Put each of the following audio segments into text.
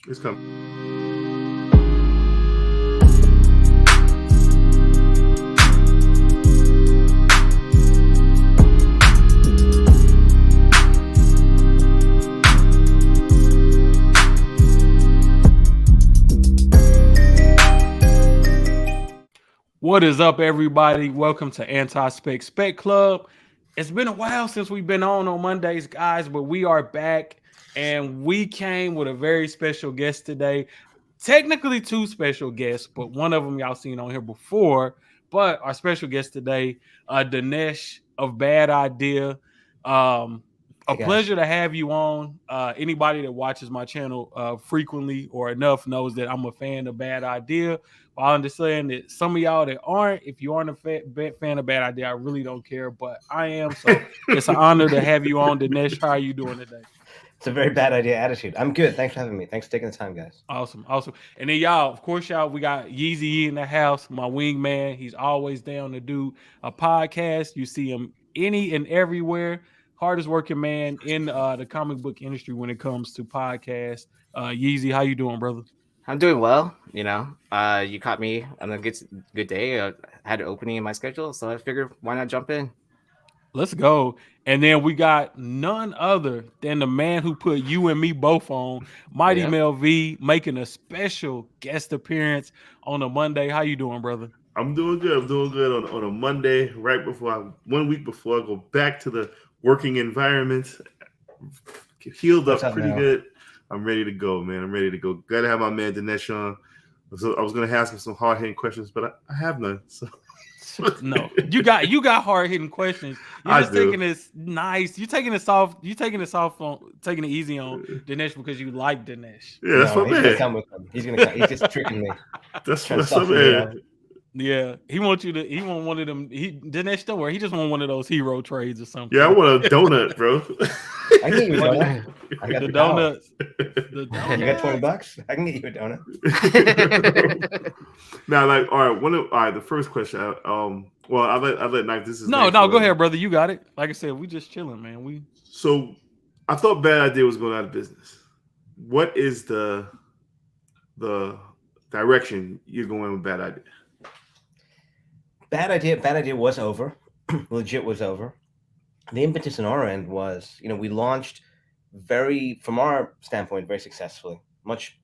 It's coming. What is up, everybody? Welcome to Spec Club. It's been a while since we've been on Mondays, guys, but we are back and we came with a very special guest today. Technically, two special guests, but one of them y'all seen on here before. But our special guest today, Dinesh of Bad Idea. Um, a Hey guys. pleasure to have you on. Anybody that watches my channel frequently or enough knows that I'm a fan of Bad Idea. I understand that some of y'all that aren't, if you aren't a fan of Bad Idea, I really don't care, but I am. So it's an honor to have you on, Dinesh. How are you doing today? It's a very bad idea attitude. I'm good. Thanks for having me. Thanks for taking the time, guys. Awesome, awesome. And then y'all, of course, y'all, we got Yeezy in the house, my wingman. He's always down to do a podcast. You see him any and everywhere. Hardest working man in the comic book industry when it comes to podcasts. Yeezy, how you doing, brother? I'm doing well. You caught me on a good day. I had an opening in my schedule, so I figured why not jump in. Let's go. And then we got none other than the man who put you and me both on, Mighty Yep. Mel V, making a special guest appearance on a Monday. How you doing, brother? I'm doing good. I'm doing good on a Monday, right before 1 week before I go back to the working environment. Healed What's up up pretty now? good. I'm ready to go, man. I'm ready to go. Glad to have my man Dinesh on. So I was gonna ask him some hard hitting questions, but I have none. So No, you got hard hitting questions. You're I just taking do. this nice. You taking it soft. You taking it soft on taking it easy on Dinesh because you like Dinesh. Yeah, that's No, my he's gonna man. come with them. He's gonna come. He's just tricking me, trying to That's my soften me man. up. Yeah, he wants you to. He want one of them. Dinesh, don't worry. He just want one of those hero trades or Yeah, I something. want a donut, bro. I can get you a One of donut. I got the the power. donuts. The You got donuts. $20? I can get you a donut. Now, like, all right, the first question. Well, I let Knife. This is No, Knife no, go for. ahead, brother. You got it. Like I said, we just chilling, man. We So, I thought Bad Idea was going out of business. What is the direction you're going with Bad Idea? Bad idea. Bad idea was over. Legit was over. The impetus on our end was, we launched from our standpoint, very successfully. Much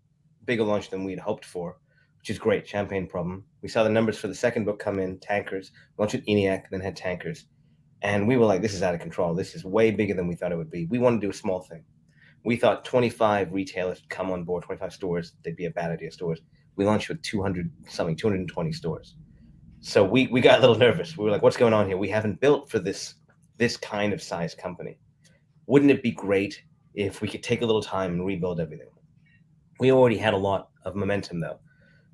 bigger launch than we'd hoped for, which is great. Champagne problem. We saw the numbers for the second book come in, Tankers. Launched with ENIAC, then had Tankers. And we were like, this is out of control. This is way bigger than we thought it would be. We wanted to do a small thing. We thought 25 retailers would come on board, 25 stores. They'd be a Bad Idea stores. We launched with 200 something, 220 stores. So we got a little nervous. We were like, what's going on here? We haven't built for this kind of size company. Wouldn't it be great if we could take a little time and rebuild everything? We already had a lot of momentum though.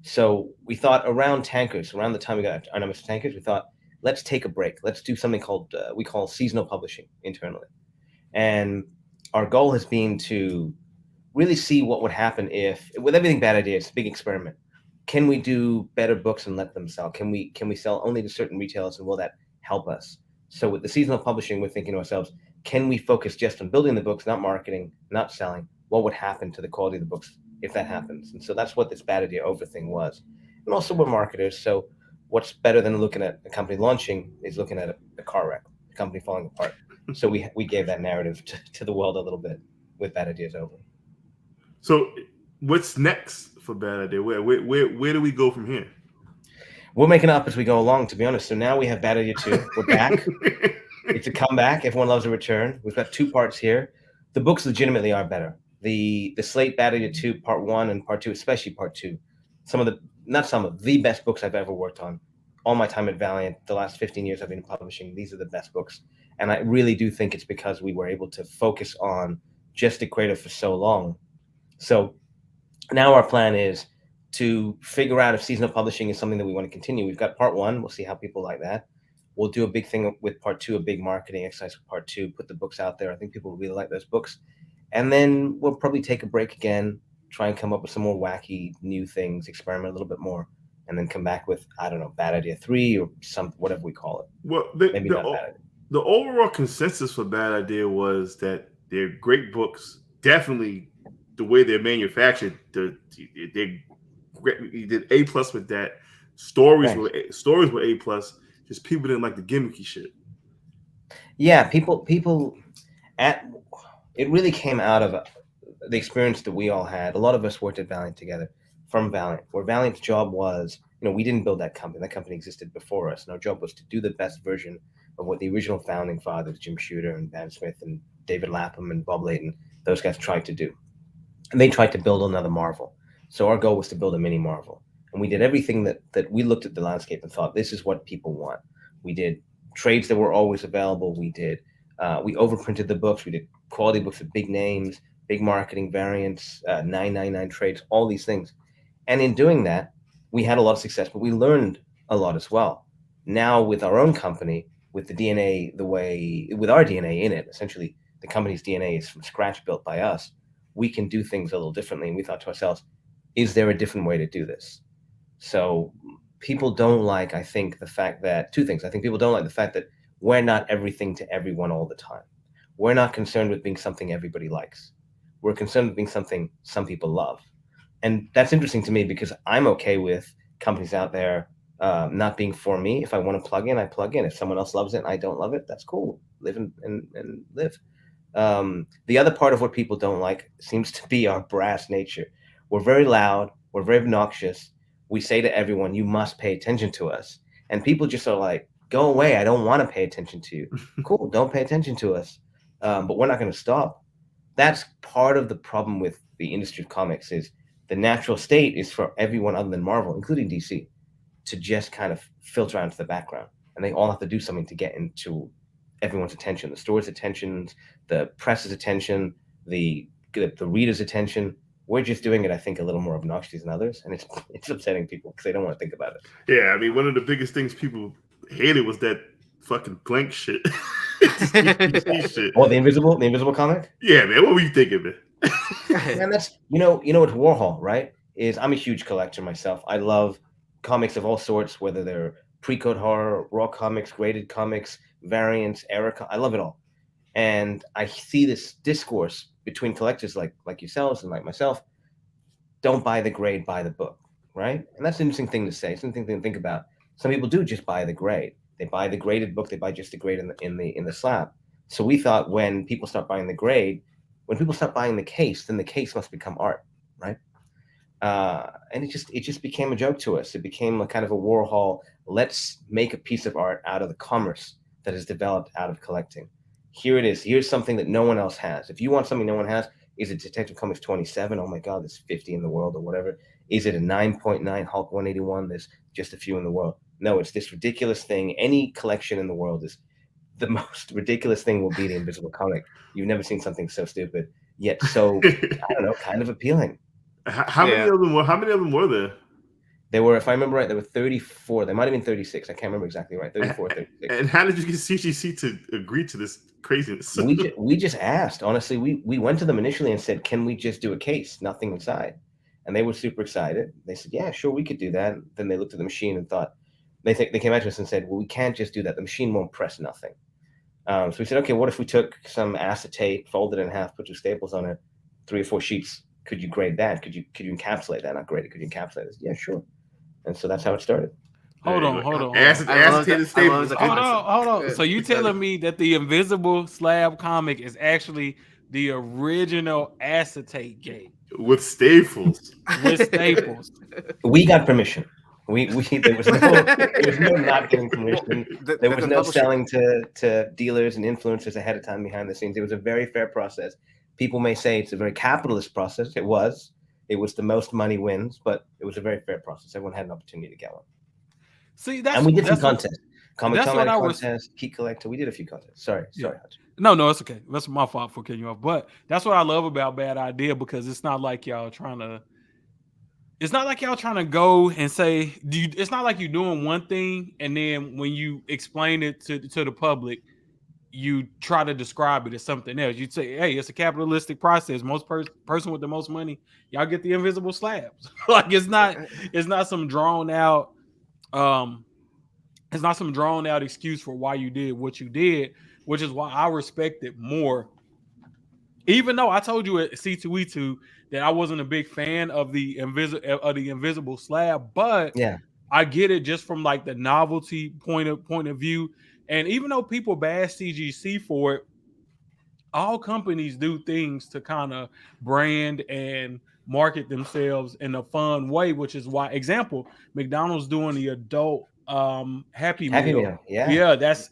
So we thought around Tankers, around the time we got our numbers for Tankers, we thought, let's take a break. Let's do something called, we call seasonal publishing internally. And our goal has been to really see what would happen if, with everything Bad Idea, it's a big experiment. Can we do better books and let them sell? Can we sell only to certain retailers, and will that help us? So with the seasonal publishing, we're thinking to ourselves, can we focus just on building the books, not marketing, not selling? What would happen to the quality of the books if that happens? And so that's what this Bad Idea over thing was. And also we're marketers, so what's better than looking at a company launching is looking at a car wreck, a company falling apart. So we gave that narrative to the world a little bit with Bad Ideas over. So, what's next for Bad Idea? Where do we go from here? We're making up as we go along, to be honest. So now we have Bad Idea 2. We're back. It's a comeback. Everyone loves a return. We've got 2 parts here. The books legitimately are better. The Slate Bad Idea 2, part 1 and part 2, especially part 2. The best books I've ever worked on. All my time at Valiant, the last 15 years I've been publishing, these are the best books. And I really do think it's because we were able to focus on just the creative for so long. So now our plan is to figure out if seasonal publishing is something that we want to continue. We've got part 1. We'll see how people like that. We'll do a big thing with part 2, a big marketing exercise with part 2, put the books out there. I think people really like those books. And then we'll probably take a break again, try and come up with some more wacky new things, experiment a little bit more, and then come back with, I don't know, Bad Idea 3 or whatever we call it. Well, Maybe not Bad Idea. the overall consensus for Bad Idea was that they're great books, definitely the way they're manufactured, they did A+ with that. Stories were A+. Just people didn't like the gimmicky shit. Yeah, people at it really came out of the experience that we all had. A lot of us worked at Valiant together from Valiant, where Valiant's job was, we didn't build that company. That company existed before us, and our job was to do the best version of what the original founding fathers, Jim Shooter and Van Smith and David Lapham and Bob Layton, those guys tried to do. And they tried to build another Marvel. So our goal was to build a mini Marvel. And we did everything that we looked at the landscape and thought, this is what people want. We did trades that were always available. We overprinted the books. We did quality books with big names, big marketing variants, 999 trades, all these things. And in doing that, we had a lot of success, but we learned a lot as well. Now with our own company, with the DNA, with our DNA in it, essentially the company's DNA is from scratch built by us. We can do things a little differently. And we thought to ourselves, is there a different way to do this? So people don't like, I think, the fact that two things. I think people don't like the fact that we're not everything to everyone all the time. We're not concerned with being something everybody likes. We're concerned with being something some people love. And that's interesting to me because I'm okay with companies out there not being for me. If I want to plug in, I plug in. If someone else loves it and I don't love it, that's cool. Live and live. The other part of what people don't like seems to be our brass nature. We're very loud. We're very obnoxious. We say to everyone, you must pay attention to us. And people just are like, go away. I don't want to pay attention to you. Cool. Don't pay attention to us. But we're not going to stop. That's part of the problem with the industry of comics is the natural state is for everyone other than Marvel, including DC, to just kind of filter out into the background. And they all have to do something to get into everyone's attention, the store's attention, the press's attention, the reader's attention. We're just doing it, I think, a little more obnoxious than others, and it's upsetting people because they don't want to think about it. Yeah, I mean, one of the biggest things people hated was that fucking blank shit. shit. Oh, the invisible comic? Yeah, man. What were you thinking, man? And that's it's Warhol, right? I'm a huge collector myself. I love comics of all sorts, whether they're pre-code horror, raw comics, graded comics, variants, era. I love it all. And I see this discourse between collectors like yourselves and like myself. Don't buy the grade, buy the book, right? And that's an interesting thing to say. It's an interesting thing to think about. Some people do just buy the grade. They buy the graded book. They buy just the grade in the slab. So we thought when people start buying the grade, when people start buying the case, then the case must become art, right? And it just became a joke to us. It became a kind of a Warhol. Let's make a piece of art out of the commerce that is developed out of collecting. Here it is. Here's something that no one else has. If you want something no one has, is it Detective Comics 27? Oh my God, there's 50 in the world or whatever. Is it a 9.9 Hulk 181? There's just a few in the world. No, it's this ridiculous thing. Any collection in the world is the most ridiculous thing will be the invisible comic. You've never seen something so stupid, yet so, I don't know, kind of appealing. How many of them were there? There were, if I remember right, there were 34. There might have been 36. I can't remember exactly right. 34, 36. And how did you get CGC to agree to this craziness? We just asked. Honestly, we went to them initially and said, can we just do a case? Nothing inside. And they were super excited. They said, yeah, sure, we could do that. And then they looked at the machine and thought, they came back to us and said, well, we can't just do that. The machine won't press nothing. So we said, okay, what if we took some acetate, folded it in half, put 2 staples on it, 3 or 4 sheets? Could you grade that? Could you encapsulate that? Not grade it. Could you encapsulate it? Yeah, sure. And so that's how it started. Hold on. Acetated staples. Hold on. So you telling me that the Invisible Slab comic is actually the original acetate gate with staples? We got permission. There was no not getting permission. There was no selling to dealers and influencers ahead of time behind the scenes. It was a very fair process. People may say it's a very capitalist process. It was the most money wins, but it was a very fair process. Everyone had an opportunity to get one. See, and we did some contests. Comic contest, Key Collector. We did a few contests. Sorry. No, it's okay. That's my fault for cutting you off. But that's what I love about Bad Idea, because it's not like y'all trying to. It's not like y'all trying to go and say. It's not like you're doing one thing and then when you explain it to the public, you try to describe it as something else. You'd say, hey, it's a capitalistic process. Most person with the most money, y'all get the invisible slabs. Like it's not some drawn out excuse for why you did what you did, which is why I respect it more. Even though I told you at C2E2 that I wasn't a big fan of the invisible slab, but Yeah. I get it just from like the novelty point of view. And even though people bash CGC for it, all companies do things to kind of brand and market themselves in a fun way, which is why, example, McDonald's doing the adult Happy Happy Meal. Meal. Yeah. Yeah, that's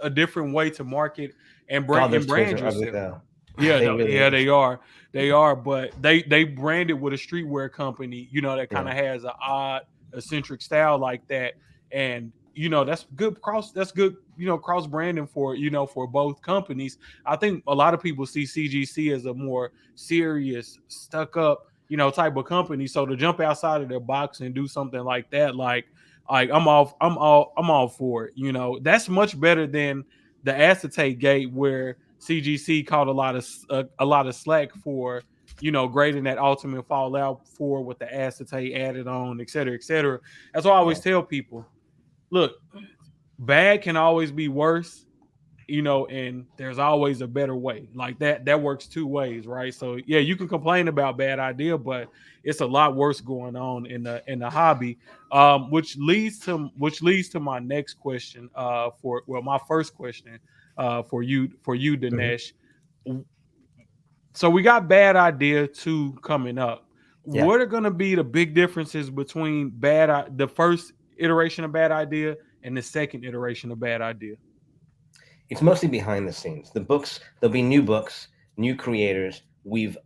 a different way to market and God, those toys brand are ugly yourself. though. Yeah, They no, really yeah, are. they are, but they branded with a streetwear company, that kind Yeah. of has an odd eccentric style like that, and that's good that's good, cross branding for for both companies. I think a lot of people see CGC as a more serious, stuck up, type of company. So to jump outside of their box and do something like that, like I'm all for it. That's much better than the acetate gate where CGC caught a lot of slack for grading that Ultimate Fallout 4 with the acetate added on, et cetera, et cetera. That's why I always tell people, look, bad can always be worse, and there's always a better way. Like that works two ways, right? So yeah, you can complain about bad idea, but it's a lot worse going on in the hobby. Which leads to my next question. My first question, for you, Mhm. Dinesh. So we got bad idea 2 coming up. Yeah. What are going to be the big differences between the first iteration of bad idea and the second iteration of bad idea? It's mostly behind the scenes. The books, there'll be new books, new creators.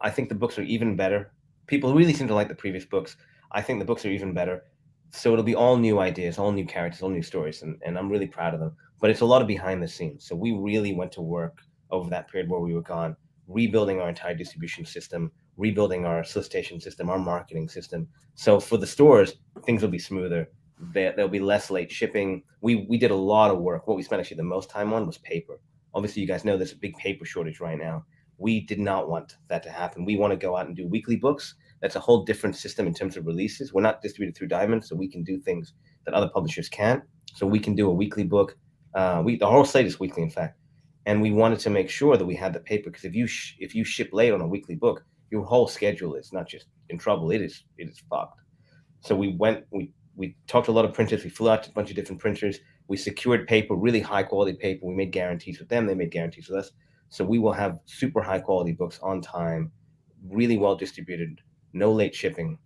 I think the books are even better. People really seem to like the previous books. I think the books are even better. So it'll be all new ideas, all new characters, all new stories, and I'm really proud of them. But it's a lot of behind the scenes. So we really went to work over that period where we were gone, rebuilding our entire distribution system, rebuilding our solicitation system, our marketing system. So for the stores, things will be smoother. There'll be less late shipping. We did a lot of work. What we spent actually the most time on was paper. Obviously, you guys know there's a big paper shortage right now. We did not want that to happen. We want to go out and do weekly books. That's a whole different system in terms of releases. We're not distributed through Diamond, so we can do things that other publishers can't. So we can do a weekly book. The whole slate is weekly, in fact. And we wanted to make sure that we had the paper, because if you ship late on a weekly book, your whole schedule is not just in trouble. It is fucked. So we talked to a lot of printers. We flew out to a bunch of different printers. We secured paper, really high quality paper. We made guarantees with them. They made guarantees with us. So we will have super high quality books on time, really well distributed, no late shipping.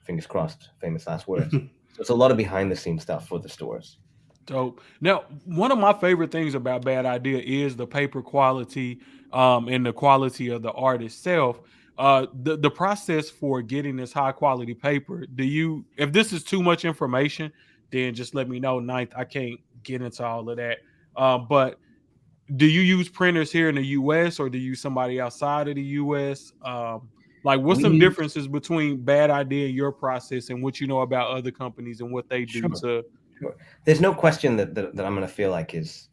Fingers crossed. Famous last words. So it's a lot of behind the scenes stuff for the stores. Dope. Now, one of my favorite things about Bad Idea is the paper quality, and the quality of the art itself. The process for getting this high quality paper. If this is too much information, then just let me know. Ninth, I can't get into all of that. But do you use printers here in the U.S. or do you use somebody outside of the U.S.? Like, what's We some use differences between Bad Idea and your process and what you know about other companies and what they do Sure. to? Sure. There's no question that I'm going to feel like is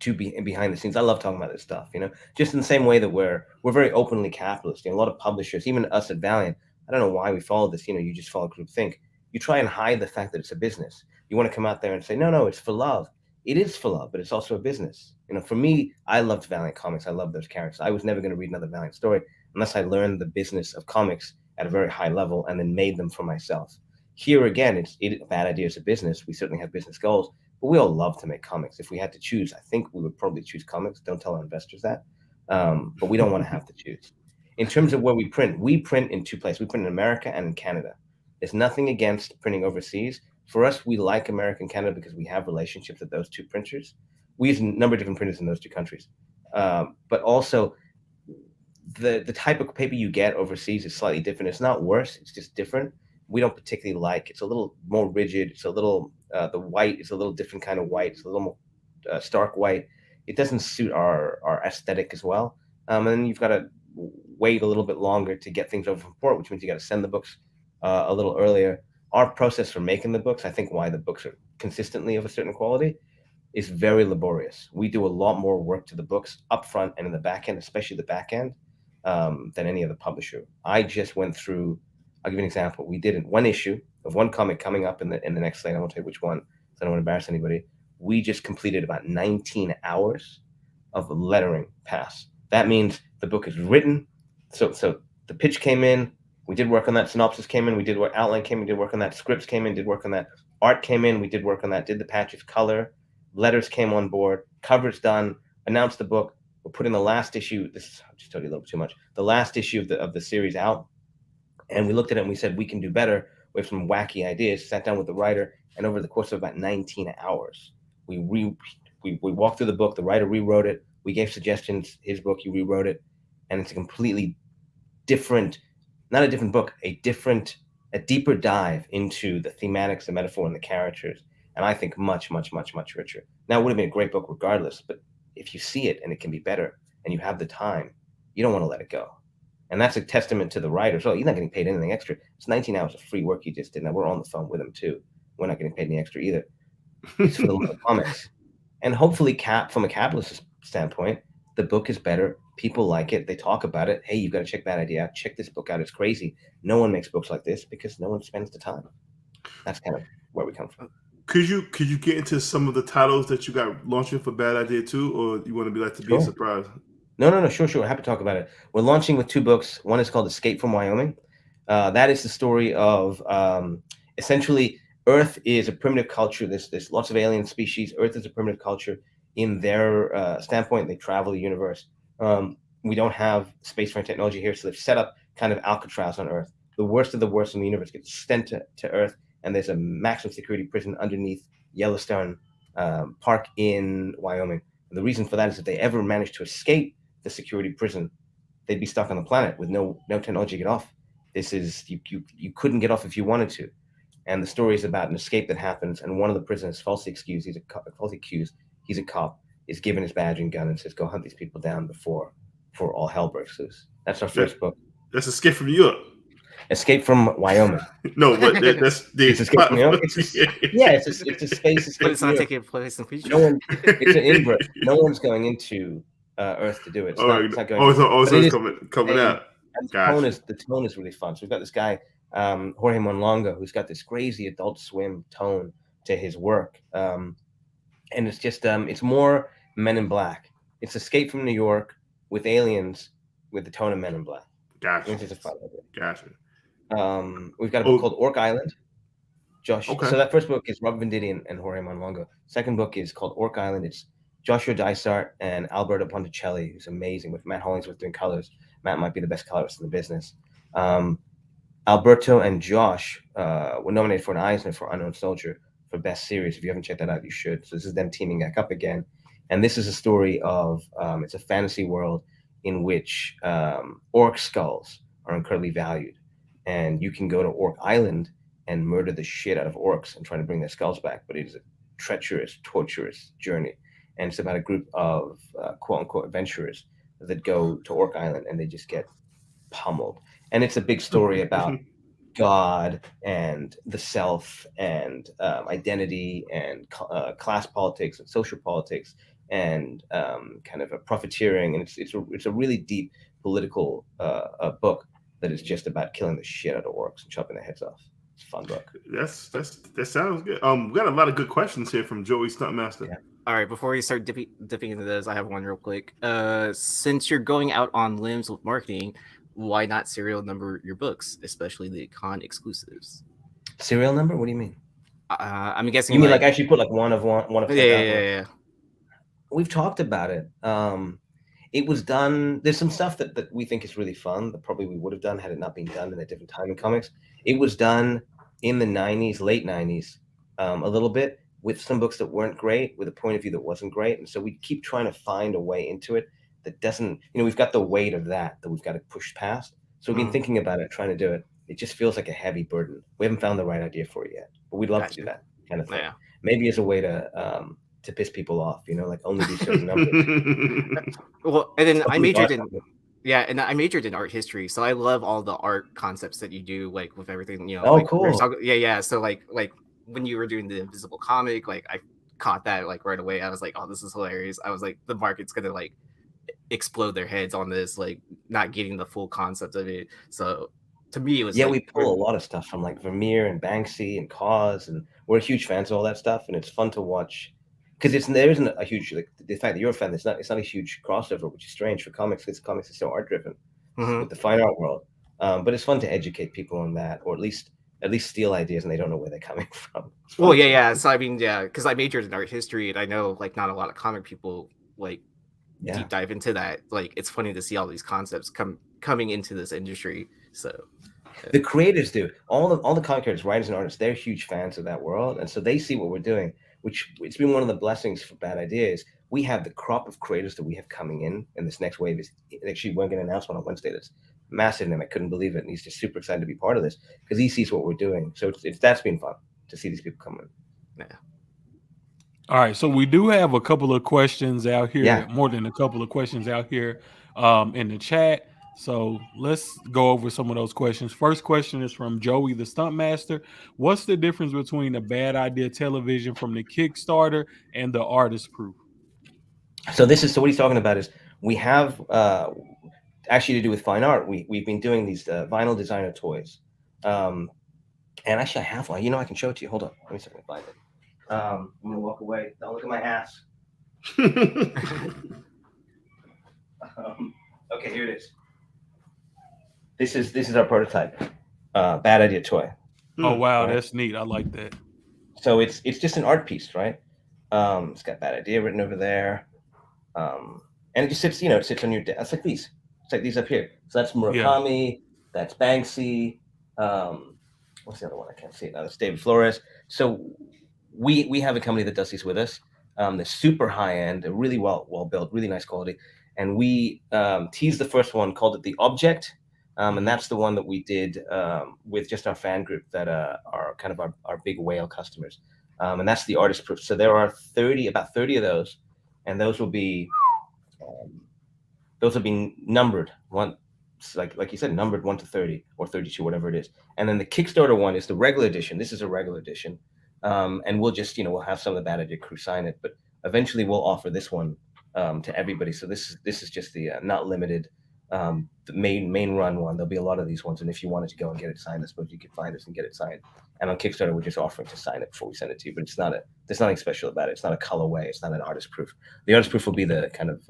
to be behind the scenes. I love talking about this stuff, just in the same way that we're very openly capitalist. A lot of publishers, even us at Valiant, I don't know why we follow this. You just follow groupthink. You try and hide the fact that it's a business. You want to come out there and say, no, it's for love. It is for love, but it's also a business. For me, I loved Valiant Comics. I love those characters. I was never going to read another Valiant story unless I learned the business of comics at a very high level and then made them for myself. Here again, it's a bad idea as a business. We certainly have business goals, but we all love to make comics. If we had to choose, I think we would probably choose comics. Don't tell our investors that, but we don't want to have to choose. In terms of where we print in 2 places. We print in America and in Canada. There's nothing against printing overseas. For us, we like America and Canada because we have relationships with those 2 printers. We use a number of different printers in those 2 countries, but also the type of paper you get overseas is slightly different. It's not worse. It's just different. We don't particularly like. It's a little more rigid. It's a little the white is a little different kind of white. It's a little more stark white. It doesn't suit our aesthetic as well. And then you've got to wait a little bit longer to get things over from port, which means you got to send the books a little earlier. Our process for making the books, I think why the books are consistently of a certain quality, is very laborious. We do a lot more work to the books up front and in the back end, especially the back end, than any other publisher. I just went through. I'll give you an example. We did one issue of one comic coming up in the next slate. I won't tell you which one, so I don't want to embarrass anybody. We just completed about 19 hours of lettering pass. That means the book is written. So the pitch came in, we did work on that. Synopsis came in, we did work. Outline came in, we did work on that. Scripts came in, did work on that. Art came in, we did work on that. Did the patches, color, letters came on board, cover's done. Announced the book. We're putting the last issue. This is, I just told you a little bit too much. The last issue of the series out, and we looked at it and we said we can do better. We have some wacky ideas. Sat down with the writer, and over the course of about 19 hours, we walked through the book. The writer rewrote it. We gave suggestions. His book, he rewrote it, and it's a completely different, not a different book, a deeper dive into the thematics, the metaphor, and the characters. And I think much, much, much, much richer. Now, it would have been a great book regardless, but if you see it and it can be better and you have the time, you don't want to let it go. And that's a testament to the writer. So he's not getting paid anything extra. It's 19 hours of free work he just did. Now we're on the phone with him too. We're not getting paid any extra either. It's for the love of comics. And hopefully from a capitalist standpoint, the book is better. People like it. They talk about it. Hey, you've got to check that idea out. Check this book out. It's crazy. No one makes books like this because no one spends the time. That's kind of where we come from. Could you get into some of the titles that you got launching for Bad Idea 2, or you want to be like to be a surprise? No. Sure. Happy to talk about it. We're launching with 2 books. One is called Escape from Wyoming. That is the story of essentially Earth is a primitive culture. There's lots of alien species. Earth is a primitive culture. In their standpoint, they travel the universe. We don't have spacefaring technology here, so they've set up kind of Alcatraz on Earth. The worst of the worst in the universe gets sent to Earth, and there's a maximum security prison underneath Yellowstone Park in Wyoming. And the reason for that is if they ever managed to escape the security prison, they'd be stuck on the planet with no technology to get off. This is you couldn't get off if you wanted to. And the story is about an escape that happens, and one of the prisoners, falsely accused, he's a cop, is given his badge and gun and says, "Go hunt these people down before all hell breaks loose." That's our first book. That's Escape from Europe. Escape from Wyoming. No, but that's the Escape from Wyoming. It's a space. But it's not taking place in future. It's an invert. No one's going into Earth to do it. It's not going. It's coming out. The tone is really fun. So we've got this guy, Jorge Monlongo, who's got this crazy Adult Swim tone to his work, and it's just it's more Men in Black. It's Escape from New York with aliens with the tone of Men in Black. Gotcha. Which is a fun idea. Gotcha. We've got a book called Orc Island. Josh. Okay. So that first book is Rob Venditti and Jorge Monlongo. Second book is called Orc Island. It's Joshua Dysart and Alberto Ponticelli, who's amazing, with Matt Hollingsworth doing colors. Matt might be the best colorist in the business. Alberto and Josh were nominated for an Eisner for Unknown Soldier for Best Series. If you haven't checked that out, you should. So this is them teaming back up again. And this is a story of, it's a fantasy world in which orc skulls are incredibly valued. And you can go to Orc Island and murder the shit out of orcs and try to bring their skulls back. But it is a treacherous, torturous journey. And it's about a group of quote unquote adventurers that go to Orc Island and they just get pummeled. And it's a big story about God and the self and identity and class politics and social politics and kind of a profiteering. And it's a really deep political book that is just about killing the shit out of orcs and chopping their heads off. It's a fun book. That sounds good. We got a lot of good questions here from Joey Stuntmaster. Yeah. All right, before we start dipping into this, I have one real quick. Since you're going out on limbs with marketing, why not serial number your books, especially the con exclusives? Serial number? What do you mean? I'm guessing you mean like actually put like one of. Yeah. We've talked about it. It was done. There's some stuff that we think is really fun that probably we would have done had it not been done in a different time in comics. It was done in the 90s, late 90s, a little bit with some books that weren't great, with a point of view that wasn't great. And so we keep trying to find a way into it that doesn't, we've got the weight of that we've got to push past. So we've been thinking about it, trying to do it. It just feels like a heavy burden. We haven't found the right idea for it yet, but we'd love to do that kind of thing. Yeah. Maybe as a way to piss people off, like only do certain numbers. Well, and then I majored in art history, so I love all the art concepts that you do, like with everything, Oh, like, cool. So like when you were doing the Invisible comic, like I caught that like right away. I was like, oh, this is hilarious. I was like, the market's gonna like explode their heads on this, like not getting the full concept of it. So to me, it was we pull a lot of stuff from like Vermeer and Banksy and Cause, and we're huge fans of all that stuff, and it's fun to watch. Because there isn't a huge, like, the fact that you're a fan, it's not a huge crossover, which is strange for comics, because comics is so art driven with the fine art world. But it's fun to educate people on that, or at least steal ideas and they don't know where they're coming from. Well, yeah. So I mean, yeah, because I majored in art history, and I know like not a lot of comic people like deep dive into that. Like, it's funny to see all these concepts coming into this industry. So the creators do, all the comic creators, writers and artists, they're huge fans of that world, and so they see what we're doing, which it's been one of the blessings for Bad Ideas. We have the crop of creators that we have coming in this next wave. Is actually, we're going to announce one on Wednesday that's massive, and I couldn't believe it, and he's just super excited to be part of this because he sees what we're doing. So that's been fun to see these people come in. yeah. All right, so we do have a couple of questions out here, Yeah. more than a couple of questions out here in the chat. So let's go over some of those questions. First question is from Joey, the Stuntmaster. What's the difference between a Bad Idea television from the Kickstarter and the artist proof? So what he's talking about is we have actually to do with fine art. We've been doing these vinyl designer toys, and actually I have one. You know, I can show it to you. Hold on, let me see if I can find it. I'm gonna walk away. Don't look at my ass. Okay, here it is. This is our prototype. Bad Idea toy. Oh wow, right. That's neat. I like that. So it's just an art piece, right? It's got Bad Idea written over there, and it just sits. It sits on your desk. It's like these. It's like these up here. So that's Murakami. Yeah. That's Banksy. What's the other one? I can't see it now. That's David Flores. So we have a company that does these with us. They're super high end. They're really well built, really nice quality. And we teased the first one, called it The Object. And that's the one that we did with just our fan group that are kind of our big whale customers. And that's the artist proof. So there are about 30 of those, and those will be numbered one, like you said, numbered 1 to 30 or 32, whatever it is. And then the Kickstarter one is the regular edition. This is a regular edition, and we'll just we'll have some of the Bad Idea crew sign it, but eventually we'll offer this one to everybody. So this is just the not limited. The main run one. There'll be a lot of these ones, and if you wanted to go and get it signed, I suppose you could find us and get it signed. And on Kickstarter, we're just offering to sign it before we send it to you. But there's nothing special about it. It's not a colorway. It's not an artist proof. The artist proof will be the kind of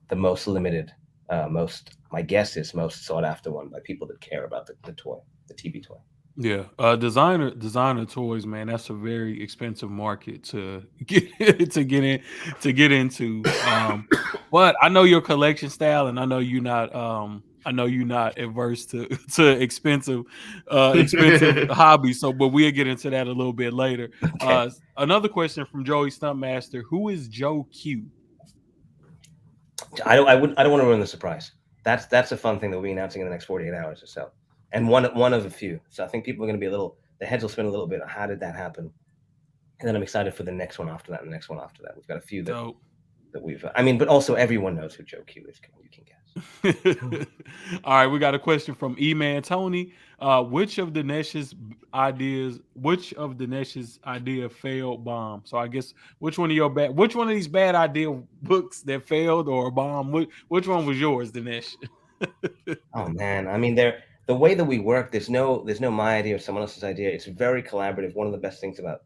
the most limited, my guess is most sought after one by people that care about the toy, the TV toy. Yeah, designer toys, man. That's a very expensive market to get into. But I know your collection style, and I know you're not averse to expensive hobbies. So, but we'll get into that a little bit later. Okay. Another question from Joey Stuntmaster: who is Joe Q? I don't want to ruin the surprise. That's a fun thing that we'll be announcing in the next 48 hours or so. And one of a few. So I think people are going to be the heads will spin a little bit on how did that happen. And then I'm excited for the next one after that and the next one after that. We've got a few that we've, but also everyone knows who Joe Q is. You can guess. All right. We got a question from E-Man Tony. Which of Dinesh's idea failed bomb? So I guess which one of these bad idea books that failed or bomb? Which one was yours, Dinesh? Oh man. I mean, the way that we work, there's no my idea or someone else's idea. It's very collaborative. One of the best things about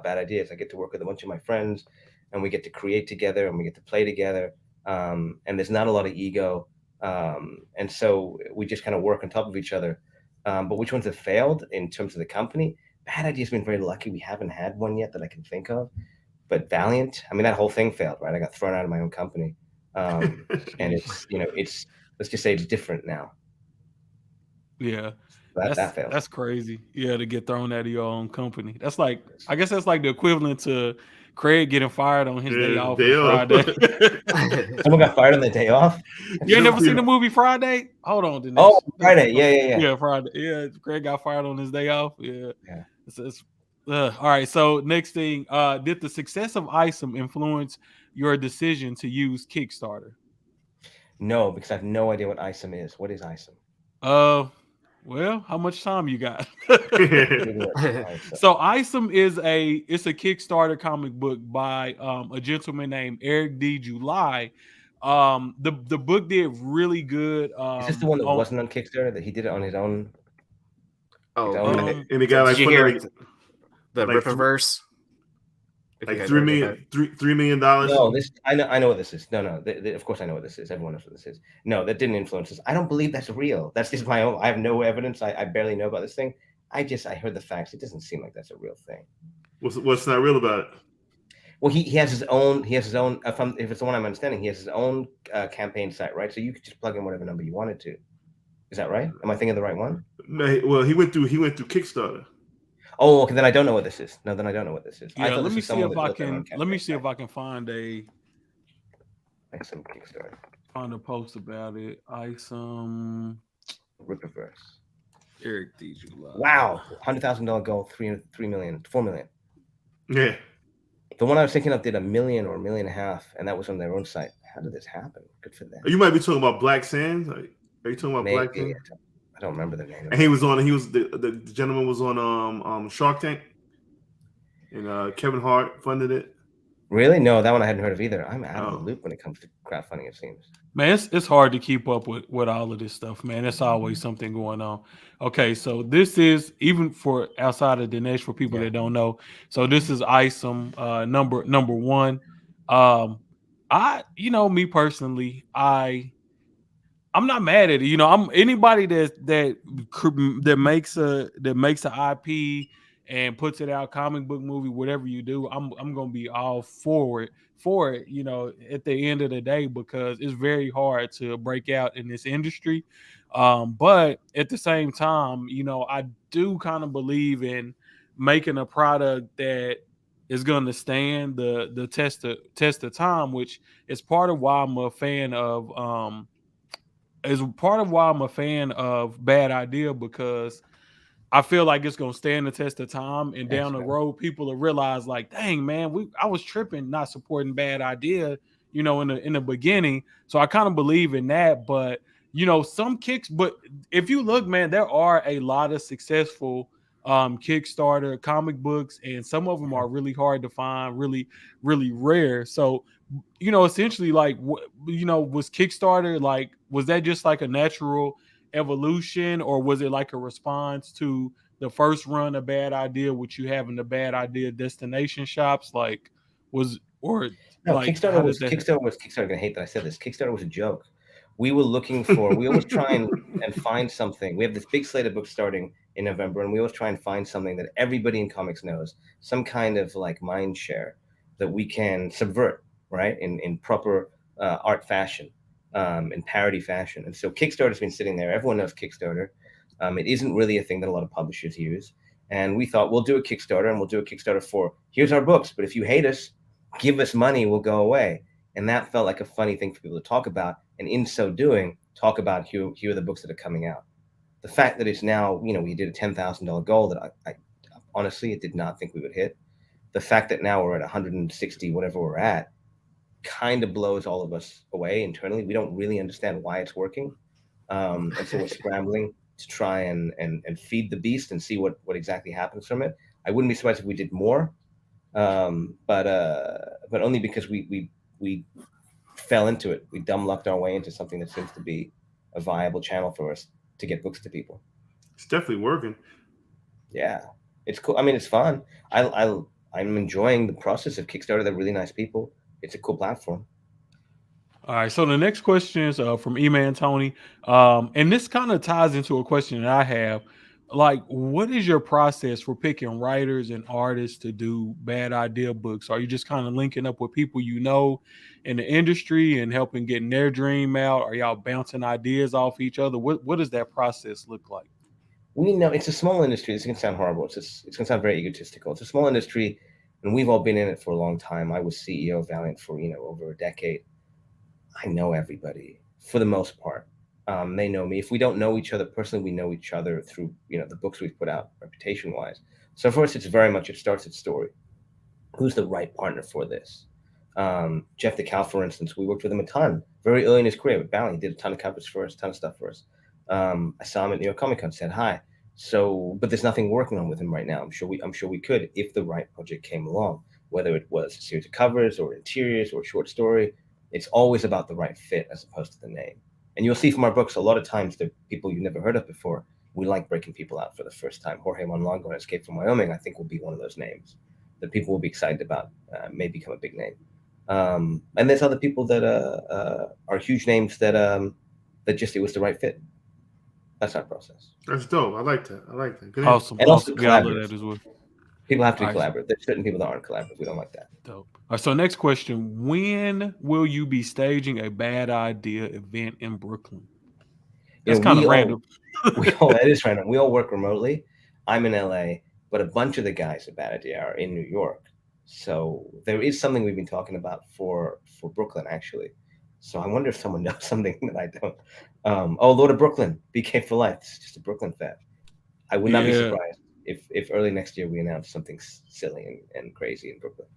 Bad Ideas, I get to work with a bunch of my friends, and we get to create together, and we get to play together. And there's not a lot of ego, and so we just kind of work on top of each other. But which ones have failed in terms of the company? Bad Ideas been very lucky. We haven't had one yet that I can think of. But Valiant, I mean, that whole thing failed, right? I got thrown out of my own company, and it's let's just say it's different now. Yeah, that failed. That's crazy. Yeah, to get thrown out of your own company. That's like, I guess that's like the equivalent to Craig getting fired on his day off on Friday. Someone got fired on the day off? You ain't never seen the movie Friday? Hold on, Dinesh. Oh, Friday. Yeah. Yeah, Friday. Yeah, Craig got fired on his day off. Yeah. All right, so next thing, did the success of ISOM influence your decision to use Kickstarter? No, because I have no idea what ISOM is. What is ISOM? Well, how much time you got? So ISOM is a Kickstarter comic book by a gentleman named Eric D. July. The book did really good. Is this the one that wasn't on Kickstarter, that he did it on his own? And the guy did you hear the Rippaverse? If you Like guys $3 ever get million, $3 million. No, this I know what this is. No, of course I know what this is. Everyone knows what this is. No, that didn't influence us. I don't believe that's real. That's just my own. I have no evidence. I barely know about this thing. I heard the facts. It doesn't seem like that's a real thing. What's not real about it? Well, he has his own. He has his own. If it's the one I'm understanding, he has his own campaign site, right? So you could just plug in whatever number you wanted to. Is that right? Am I thinking of the right one? No, well, he went through Kickstarter. Oh, okay. Then I don't know what this is. No, then I don't know what this is. Yeah, let me see if I can. Let me see if I can find a some Kickstarter. Find a post about it. Isom Rippaverse. Eric D. July. Wow, $100,000 goal, 3 million, 4 million. Yeah. The one I was thinking of did $1 million or $1.5 million, and that was on their own site. How did this happen? Good for them. You might be talking about Black Sands. Like, are you talking about Maybe, Black Sands? I don't remember the name. And he was the gentleman was on Shark Tank, and Kevin Hart funded it. Really? No, that one I hadn't heard of either. I'm out of the loop when it comes to crowdfunding, it seems. Man, it's hard to keep up with all of this stuff, man. There's always something going on. Okay, so this is, even for outside of Dinesh, for people that don't know. So this is Isom number one. Me personally, I'm not mad at it. I'm anybody that makes a IP and puts it out, comic book, movie, whatever you do, I'm gonna be all for it. At the end of the day, because it's very hard to break out in this industry. But at the same time, I do kind of believe in making a product that is going to stand the test of time, which is part of why I'm a fan of Bad Idea, because I feel like it's gonna stand the test of time, and down the road, people will realize, like, dang, man, I was tripping not supporting Bad Idea, in the beginning. So I kind of believe in that, but some kicks. But if you look, man, there are a lot of successful Kickstarter comic books, and some of them are really hard to find, really, really rare. So essentially, like, was Kickstarter, like, was that just like a natural evolution, or was it like a response to the first run of Bad Idea, which you have in the Bad Idea destination shops? Like, Kickstarter gonna hate that I said this. Kickstarter was a joke. We were looking for, we always try and find something. We have this big slate of books starting in November, and we always try and find something that everybody in comics knows, some kind of like mind share that we can subvert, right, in proper art fashion, in parody fashion. And so Kickstarter's been sitting there. Everyone knows Kickstarter. It isn't really a thing that a lot of publishers use. And we thought, we'll do a Kickstarter, and we'll do a Kickstarter for, here's our books, but if you hate us, give us money, we'll go away. And that felt like a funny thing for people to talk about. And in so doing, talk about here are the books that are coming out. The fact that it's now, we did a $10,000 goal that I honestly, did not think we would hit. The fact that now we're at 160, whatever we're at, kind of blows all of us away internally. We don't really understand why it's working. And so we're scrambling to try and feed the beast and see what exactly happens from it. I wouldn't be surprised if we did more, but only because we fell into it. We dumb lucked our way into something that seems to be a viable channel for us to get books to people. It's definitely working. Yeah, it's cool. I mean, it's fun. I'm enjoying the process of Kickstarter. They're really nice people. It's a cool platform. All right, so the next question is from E-Man Tony, and this kind of ties into a question that I have. Like, what is your process for picking writers and artists to do Bad Idea books? Are you just kind of linking up with people in the industry and helping getting their dream out? Are y'all bouncing ideas off each other? What does that process look like? We know it's a small industry. This is going to sound horrible. It's going to sound very egotistical. It's a small industry, and we've all been in it for a long time. I was CEO of Valiant for over a decade. I know everybody for the most part. They know me. If we don't know each other personally, we know each other through the books we've put out, reputation-wise. So for us, it's very much, it starts at story. Who's the right partner for this? Jeff DeCal, for instance, we worked with him a ton very early in his career with Bally. He did a ton of covers for us, a ton of stuff for us. I saw him at New York Comic Con, said hi. So, but there's nothing working on with him right now. I'm sure we could if the right project came along, whether it was a series of covers or interiors or a short story. It's always about the right fit as opposed to the name. And you'll see from our books, a lot of times the people you've never heard of before, we like breaking people out for the first time. Jorge Monlongo and Escape from Wyoming, I think, will be one of those names. that people will be excited about may become a big name. And there's other people that are huge names that just it was the right fit. That's our process. That's dope. I like that. Good Awesome. And also Yeah, I love collaborative. that as well. People have to be All right. collaborative. There's certain people that aren't collaborative. We don't like that. Dope. All right, so next question: when will you be staging a bad idea event in Brooklyn? That's kind of random. That is random. We all work remotely. I'm in LA, but a bunch of the guys at Bad Idea are in New York. So there is something we've been talking about for Brooklyn, actually. So I wonder if someone knows something that I don't. Lord of Brooklyn, BK for life. It's just a Brooklyn fad. I would not be surprised if early next year we announce something silly and crazy in Brooklyn.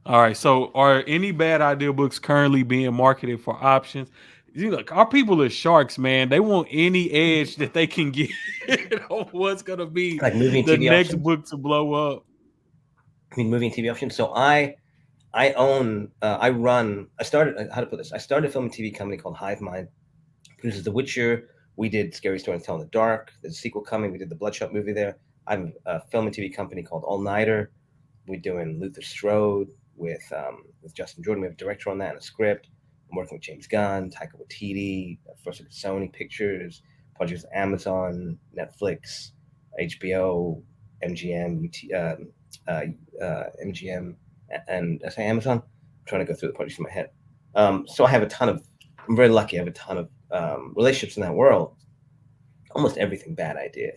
All right. So are any bad idea books currently being marketed for options? Look, our people are sharks, man. They want any edge that they can get on what's gonna be like movie and the TV next options? book to blow up. I mean, movie and TV options. So I own, I run. I started. How to put this? I started a film and TV company called Hive Mind. Produces The Witcher. We did Scary Stories to Tell in the Dark. There's a sequel coming. We did the Bloodshot movie there. I'm a film and TV company called All Nighter. We're doing Luther Strode with Justin Jordan. We have a director on that and a script. I'm working with James Gunn, Taika Waititi, first with Sony Pictures, projects with Amazon, Netflix, HBO, MGM, MGM, and I say Amazon. I'm trying to go through the projects in my head. So I have a ton of. I'm very lucky. I have a ton of relationships in that world. Almost everything Bad Idea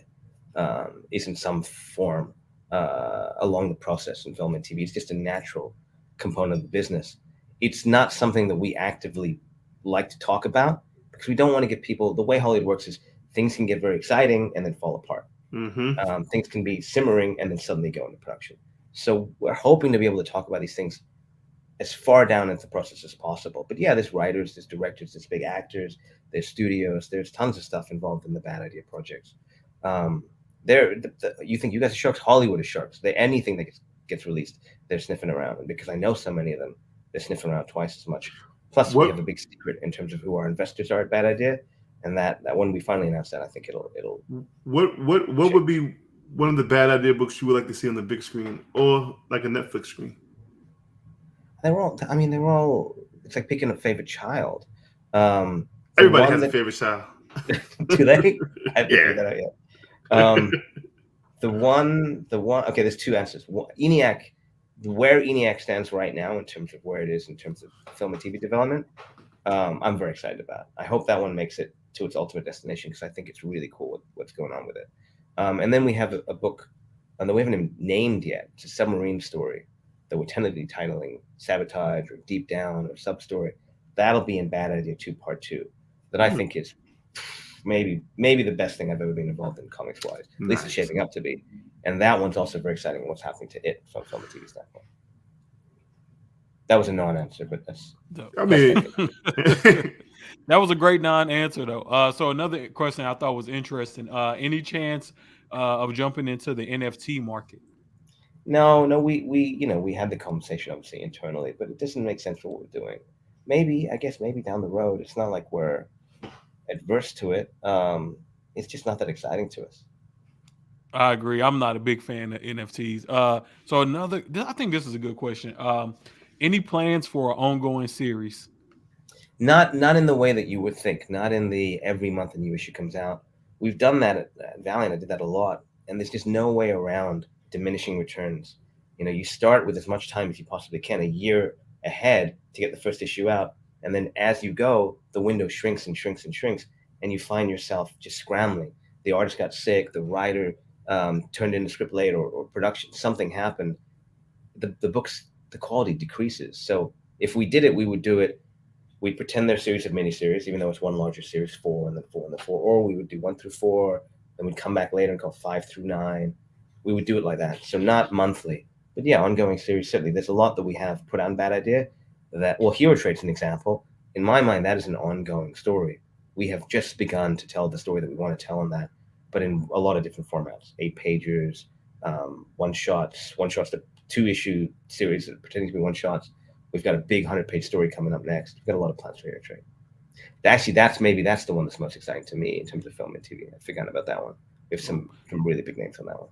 is in some form along the process in film and TV. It's just a natural component of the business. It's not something that we actively like to talk about because we don't want to get people. The way Hollywood works is things can get very exciting and then fall apart. Mm-hmm. Things can be simmering and then suddenly go into production. So we're hoping to be able to talk about these things as far down into the process as possible. But yeah, there's writers, there's directors, there's big actors, there's studios, there's tons of stuff involved in the Bad Idea projects. You think you guys are sharks? Hollywood is sharks. Anything that gets released, they're sniffing around. And because I know so many of them, they're sniffing around twice as much. Plus, we have a big secret in terms of who our investors are at Bad Idea, and that when we finally announce that, I think it'll. What would be one of the Bad Idea books you would like to see on the big screen or like a Netflix screen? They're all. It's like picking a favorite child. Everybody has a favorite child. Do they? I haven't figured that out yet. The one. Okay, there's two answers. ENIAC, where ENIAC stands right now in terms of where it is in terms of film and TV development, I'm very excited about. I hope that one makes it to its ultimate destination because I think it's really cool what's going on with it. And then we have a book that we haven't even named yet. It's a submarine story that we're tentatively titling Sabotage or Deep Down or Substory. That'll be in Bad Idea 2 Part 2. That I think is maybe the best thing I've ever been involved in comics wise. At least it's shaping up to be. And that one's also very exciting. What's happening to it from film and TV standpoint. That was a non-answer, but that's. I mean, that was a great non-answer though. So another question I thought was interesting. Any chance of jumping into the NFT market? No, we had the conversation obviously internally, but it doesn't make sense for what we're doing. Maybe down the road. It's not like we're adverse to it. It's just not that exciting to us. I agree. I'm not a big fan of NFTs. So I think this is a good question. Any plans for an ongoing series? Not in the way that you would think. Not in the every month a new issue comes out. We've done that at Valiant. I did that a lot, and there's just no way around diminishing returns. You start with as much time as you possibly can, a year ahead to get the first issue out, and then as you go, the window shrinks and shrinks and shrinks, and you find yourself just scrambling. The artist got sick, the writer turned in the script late, or production, something happened. The books, the quality decreases. So if we did it, we would do it. We'd pretend they're a series of miniseries, even though it's one larger series, 4 and then 4 and then 4, or we would do 1 through 4, then we'd come back later and go 5 through 9. We would do it like that. So not monthly, but yeah, ongoing series. Certainly, there's a lot that we have put on Bad Idea. Hero Trade's an example. In my mind, that is an ongoing story. We have just begun to tell the story that we want to tell on that, but in a lot of different formats: 8-pagers, one shots, the 2-issue series pretending to be 1-shots. We've got a big 100-page story coming up next. We've got a lot of plans for Hero Trade. Actually, that's the one that's most exciting to me in terms of film and TV. I've forgotten about that one. We have some really big names on that one.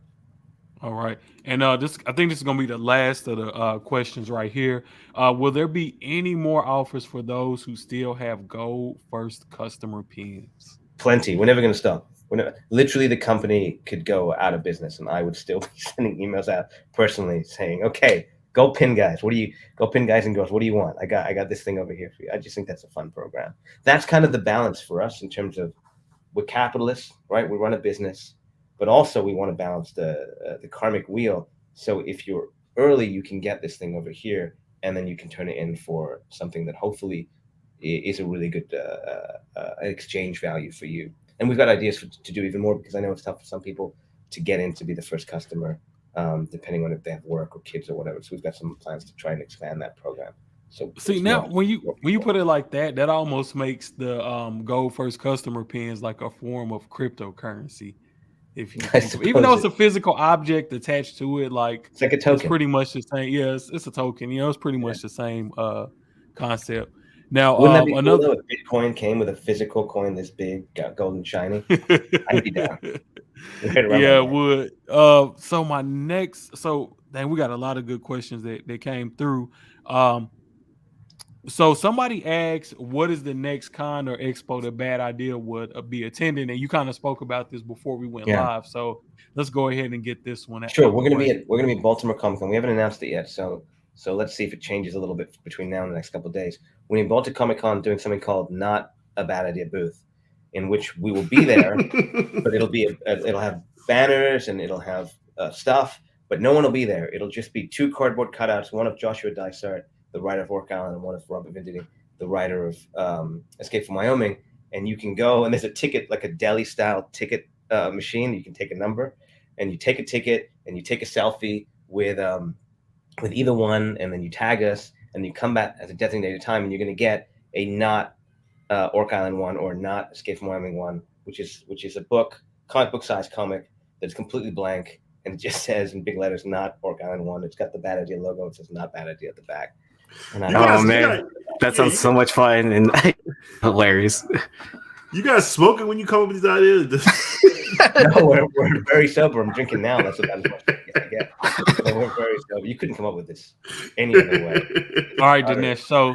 All right. And I think this is gonna be the last of the questions right here. Will there be any more offers for those who still have gold first customer pins? Plenty. We're never going to stop. Literally, the company could go out of business, and I would still be sending emails out personally saying, "Okay, go pin guys. Go pin guys and girls? What do you want? I got this thing over here for you." I just think that's a fun program. That's kind of the balance for us in terms of we're capitalists, right? We run a business, but also we want to balance the karmic wheel. So if you're early, you can get this thing over here, and then you can turn it in for something that hopefully is a really good exchange value for you. And we've got ideas to do even more, because I know it's tough for some people to get in to be the first customer, depending on if they have work or kids or whatever. So we've got some plans to try and expand that program. So See, now when you put it like that, that almost makes the gold first customer pins like a form of cryptocurrency. If you even though it's a physical object attached to it, like it's like a token. It's pretty much the same. Yeah, it's a token. It's pretty much the same concept. Now, wouldn't that be another cool though, if Bitcoin came with a physical coin this big, golden shiny? I'd be down. Yeah, it would. So my next, dang, we got a lot of good questions that came through. So somebody asked, what is the next con or expo that Bad Idea would be attending? And you kind of spoke about this before we went live. So let's go ahead and get this one. Sure, we're gonna be Baltimore Comic Con. We haven't announced it yet, so let's see if it changes a little bit between now and the next couple of days. We're in Baltimore Comic Con doing something called Not a Bad Idea booth, in which we will be there, but it'll have banners and it'll have stuff, but no one will be there. It'll just be 2 cardboard cutouts, one of Joshua Dysart, the writer of Orc Island, and one of Robert Venditti, the writer of Escape from Wyoming. And you can go, and there's a ticket, like a deli style ticket machine. You can take a number, and you take a ticket, and you take a selfie with either one, and then you tag us, and you come back at a designated time, and you're going to get a not Orc Island one or not Escape from Wyoming one, which is a comic book size comic that's completely blank, and it just says in big letters not Orc Island one. It's got the Bad Idea logo. It says not Bad Idea at the back. That sounds so much fun and hilarious. You guys smoking when you come up with these ideas? No, we're very sober. I'm drinking now. That's about as much as I get. So we're very sober. You couldn't come up with this any other way. All right, Dinesh. So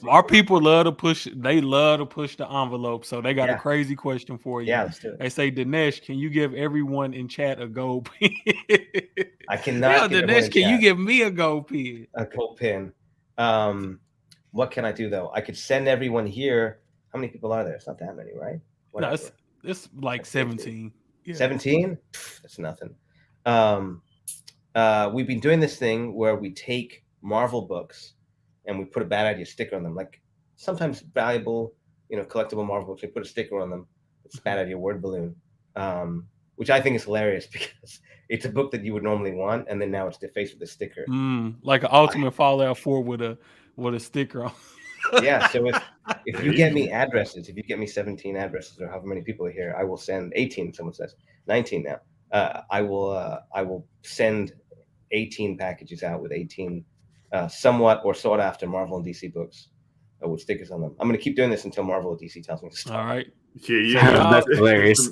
our people love to push. They love to push the envelope. So they got a crazy question for you. Yeah, let's do it. They say, Dinesh, can you give everyone in chat a gold pin? I cannot. Dinesh, can you give me a gold pin? A gold pin. What can I do though? I could send everyone here. How many people are there? It's not that many, right? Whatever. No, it's like 17. 17? That's nothing. We've been doing this thing where we take Marvel books and we put a Bad Idea sticker on them. Like sometimes valuable, collectible Marvel books, we put a sticker on them. It's Bad Idea word balloon, which I think is hilarious because it's a book that you would normally want, and then now it's defaced with a sticker. Like an Ultimate Fallout 4 with a sticker on. Yeah, so if you get me addresses, if you get me 17 addresses or however many people are here, I will send 18. Someone says 19 now. I will send 18 packages out with 18 somewhat or sought after Marvel and DC books with stickers on them. I'm going to keep doing this until Marvel or DC tells me to stop. All right. Yeah, that's hilarious.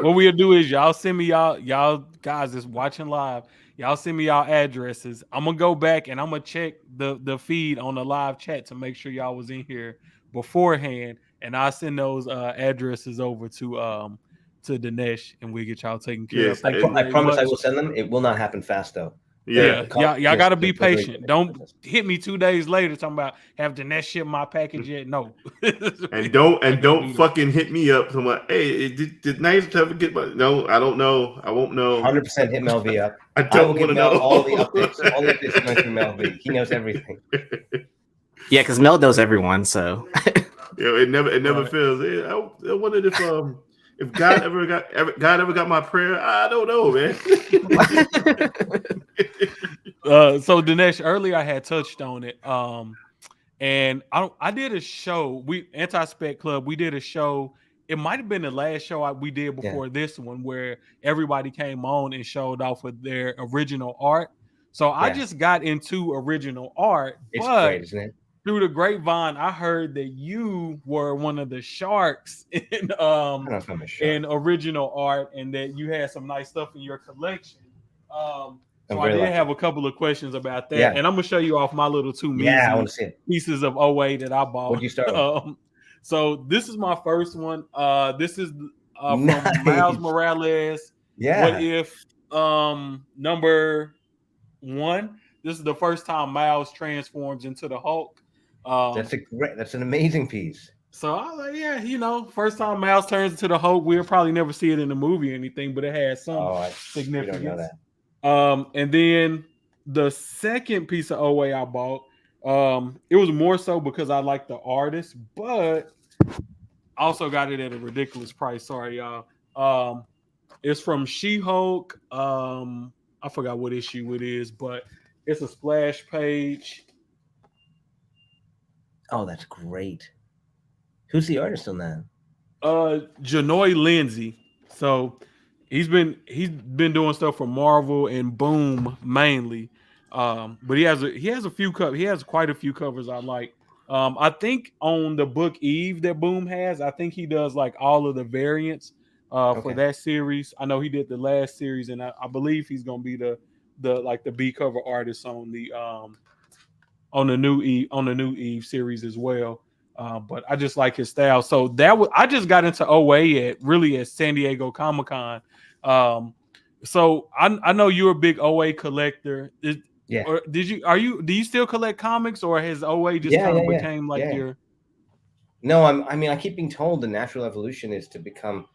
What we'll do is y'all send me y'all guys that's watching live. Y'all send me y'all addresses. I'm gonna go back and I'm gonna check the feed on the live chat to make sure y'all was in here beforehand, and I'll send those addresses over to Dinesh, and we'll get y'all taken care of. I promise I will send them. It will not happen fast though. Yeah, y'all gotta be patient. Don't hit me 2 days later talking about have Dinesh ship my package yet. No. and don't fucking hit me up. So like, hey, did Nice ever get my? No, I don't know. I won't know. 100% hit Mel V up. I don't want to know all the updates. All the updates going through Mel V. He knows everything. Yeah, because Mel knows everyone. So it never fails. I wondered if God ever got my prayer. I don't know, man. So Dinesh, earlier I had touched on it. And I did a show. Anti-Spec Club, we did a show. It might have been the last show we did before this one, where everybody came on and showed off with their original art. So I just got into original art. It's great, isn't it? Through the grapevine, I heard that you were one of the sharks in original art, and that you had some nice stuff in your collection. So I very did lucky. have a couple of questions about that, Yeah. and I'm gonna show you off my little two Yeah, I want measly to see it. pieces of OA that I bought. What'd you start with? So this is my first one. This is from Nice. Miles Morales. Yeah. What if number 1? This is the first time Miles transforms into the Hulk. That's an amazing piece. So I was like, yeah, you know, first time Miles turns into the Hulk, we'll probably never see it in the movie or anything, but it has some significance. We don't know that. And then the second piece of OA I bought, it was more so because I like the artist, but I also got it at a ridiculous price. Sorry, y'all. It's from She-Hulk. I forgot what issue it is, but it's a splash page. Oh, that's great. Who's the artist on that? Janoy Lindsay. So he's been doing stuff for Marvel and Boom mainly. But he has quite a few covers I like. I think on the book Eve that Boom has, I think he does like all of the variants for that series. I know he did the last series, and I believe he's gonna be the B cover artist on the new Eve series as well. But I just like his style. So I just got into OA at San Diego Comic-Con. So I know you're a big OA collector. Yeah. Or do you still collect comics, or has OA just became like your? No, I keep being told the natural evolution is to become,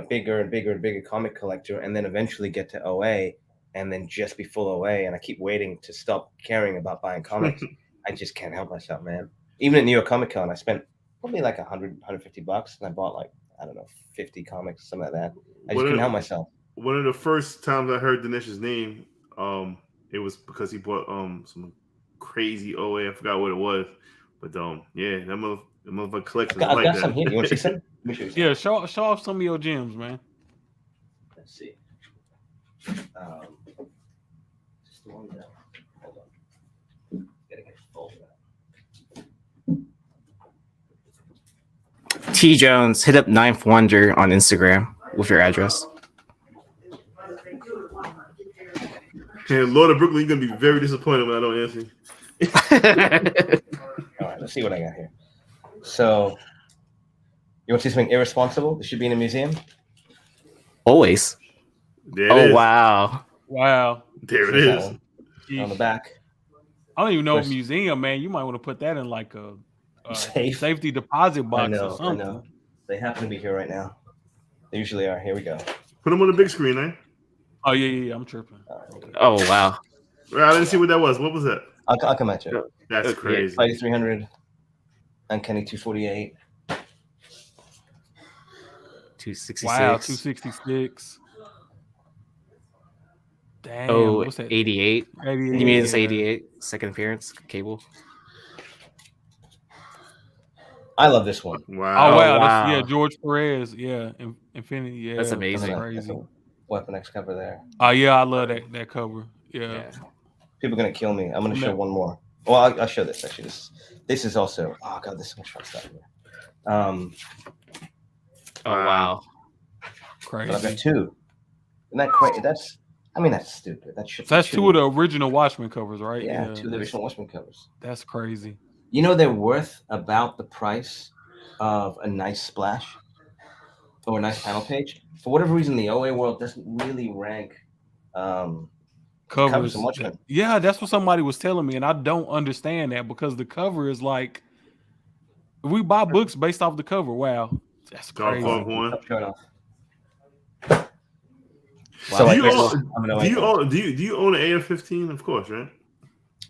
bigger and bigger and bigger comic collector, and then eventually get to OA, and then just be full OA. And I keep waiting to stop caring about buying comics. I just can't help myself, man. Even at New York Comic Con, I spent probably like $100, $150, and I bought like, I don't know, 50 comics, something like that. I just couldn't help myself. One of the first times I heard Dinesh's name, it was because he bought some crazy OA. I forgot what it was, but yeah, that motherfucker collection. I've got some here. You want to see some? Let me show you some. Yeah, show off some of your gems, man. Let's see. Just one down. Hold on. Gotta get full. T Jones, hit up Ninth Wonder on Instagram with your address. And Lord of Brooklyn, you're gonna be very disappointed when I don't answer you. All right, let's see what I got here. So, you want to see something irresponsible? This should be in a museum. Always. There it is. Wow. There it is. On the back. I don't even know a museum, man. You might want to put that in like a safety deposit box or something. I know. They happen to be here right now. They usually are. Here we go. Put them on the big screen, eh? Oh yeah. I'm tripping. Oh wow. Well, I didn't see what that was. What was that? I'll come at you. That's crazy. Spidey 300, Uncanny 248. 266. Wow, 266. Damn. Oh, what's that? 88. 88. You mean it's 88? Second appearance, Cable. I love this one. Wow. Oh wow. Wow. That's, George Perez. Yeah. Infinity. Yeah. That's amazing. That's crazy. That's a Weapon X cover there. Oh yeah, I love that cover. Yeah. People are gonna kill me. I'm gonna show one more. Well, I'll show this actually. This is also. Oh god, there's so much fun stuff here. Oh wow. Crazy. I've got two. Isn't that crazy? That's stupid. That's two of the original Watchmen covers, right? Yeah, two of the original Watchmen covers. That's crazy. They're worth about the price of a nice splash or a nice panel page. For whatever reason, the OA world doesn't really rank covers and Watchmen. Yeah, that's what somebody was telling me, and I don't understand that because the cover is like, if we buy books based off the cover, wow, that's crazy. So do you own an AF-15? Of course, right?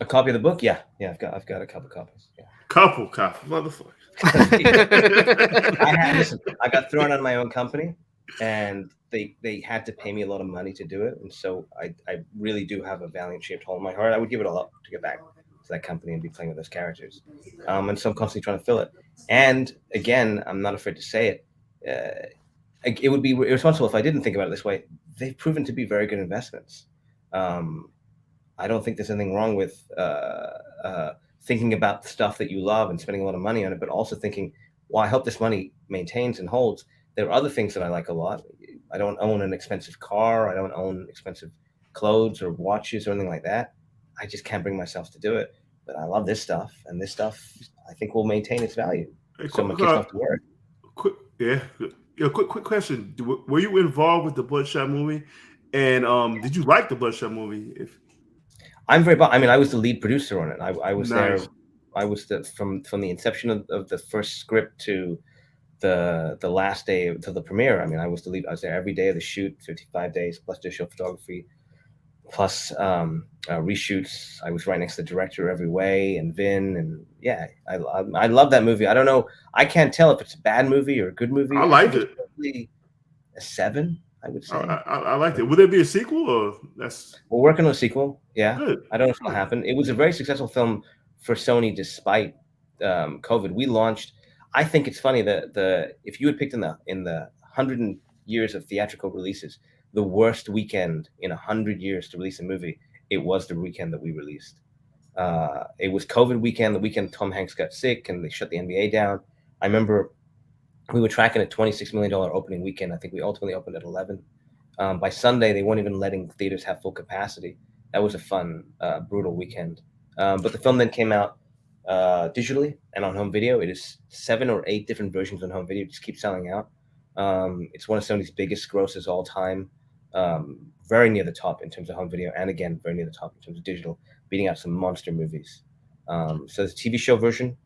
A copy of the book? Yeah. I've got a couple copies. Yeah. Couple, motherfucker. I got thrown out of my own company, and they had to pay me a lot of money to do it, and so I really do have a valiant shaped hole in my heart. I would give it all up to get back to that company and be playing with those characters. And so I'm constantly trying to fill it. And again, I'm not afraid to say it. It would be irresponsible if I didn't think about it this way. They've proven to be very good investments. I don't think there's anything wrong with thinking about stuff that you love and spending a lot of money on it, but also thinking, well, I hope this money maintains and holds. There are other things that I like a lot. I don't own an expensive car. I don't own expensive clothes or watches or anything like that. I just can't bring myself to do it. But I love this stuff, and this stuff I think will maintain its value. Hey, So my kids don't have to worry. quick, yeah, quick question. Were you involved with the Bloodshot movie? And did you like the Bloodshot movie? If I'm very. I mean, I was the lead producer on it. I was there. nice. I was from the inception of the first script to the last day to the premiere. I mean, I was the lead. I was there every day of the shoot, 55 days plus digital photography, plus reshoots. I was right next to the director every way, and Vin, and yeah, I love that movie. I don't know. I can't tell if it's a bad movie or a good movie. I liked think it. it's probably a 7, I would say. I liked it. Would there be a sequel? Or that's We're working on a sequel. Yeah, good. I don't know if it'll happen. It was a very successful film for Sony, despite COVID. We launched. I think it's funny that if you had picked in the 100 years of theatrical releases, the worst weekend in 100 years to release a movie, it was the weekend that we released. It was COVID weekend. The weekend Tom Hanks got sick and they shut the NBA down. I remember we were tracking a $26 million opening weekend. I think we ultimately opened at 11. By Sunday, they weren't even letting theaters have full capacity. That was a fun, brutal weekend. But the film then came out digitally and on home video. It is 7 or 8 different versions on home video. It just keeps selling out. It's one of Sony's biggest grosses all time. Very near the top in terms of home video, and again, very near the top in terms of digital, beating out some monster movies. So there's a TV show version.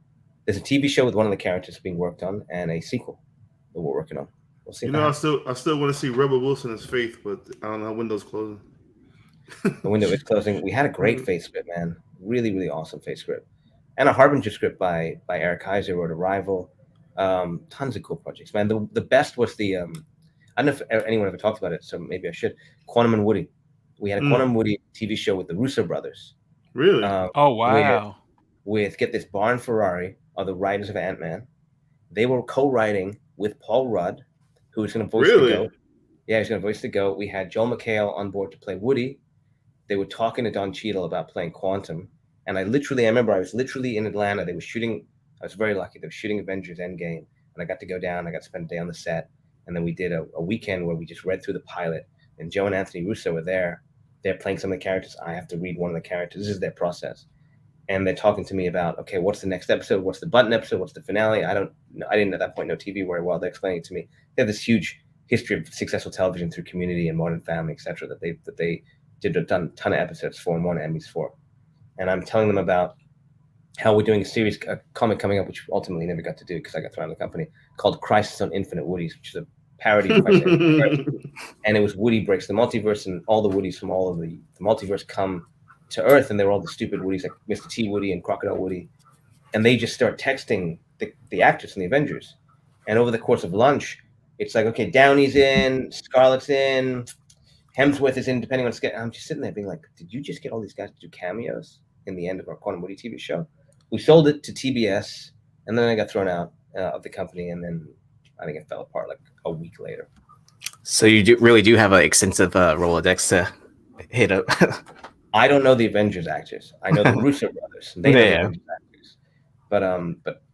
There's a TV show with one of the characters being worked on, and a sequel that we're working on. We'll see. I still want to see Rebel Wilson as Faith, but I don't know. Window's closing. The window is closing. We had a great Faith script, man. Really, really awesome Faith script, and a Harbinger script by Eric Kaiser, wrote Arrival. Tons of cool projects, man. The best was the I don't know if anyone ever talked about it, so maybe I should. Quantum and Woody. We had a Quantum and Woody TV show with the Russo brothers. Really? Oh wow! With get this, Barr Ferrari are the writers of Ant-Man. They were co-writing with Paul Rudd, who was going to voice the Goat. Yeah, he's going to voice the Goat. We had Joel McHale on board to play Woody. They were talking to Don Cheadle about playing Quantum, and I remember I was literally in Atlanta. They were shooting. I was very lucky. They were shooting Avengers Endgame, and I got to go down. I got to spend a day on the set, and then we did a weekend where we just read through the pilot. And Joe and Anthony Russo were there. They're playing some of the characters. I have to read one of the characters. This is their process. And they're talking to me about, okay, what's the next episode? What's the button episode? What's the finale? I didn't at that point know TV very well. They're explaining it to me. They have this huge history of successful television through Community and Modern Family, etc. That they did a ton of episodes for and won Emmys for. And I'm telling them about how we're doing a comic coming up, which ultimately never got to do because I got thrown out of the company, called Crisis on Infinite Woodies, which is a parody of Crisis. And it was Woody breaks the multiverse, and all the Woodies from all of the multiverse come to Earth, and they were all the stupid Woodies like Mr. T Woody and Crocodile Woody, and they just start texting the actors from the Avengers. And over the course of lunch, it's like, okay, Downey's in, Scarlett's in, Hemsworth is in, depending on schedule. I'm just sitting there being like, did you just get all these guys to do cameos in the end of our Quantum Woody TV show? We sold it to TBS, and then I got thrown out of the company, and then I think it fell apart like a week later. So you really do have an extensive Rolodex to hit up. I don't know the Avengers actors. I know the Russo brothers. They know the Avengers actors. But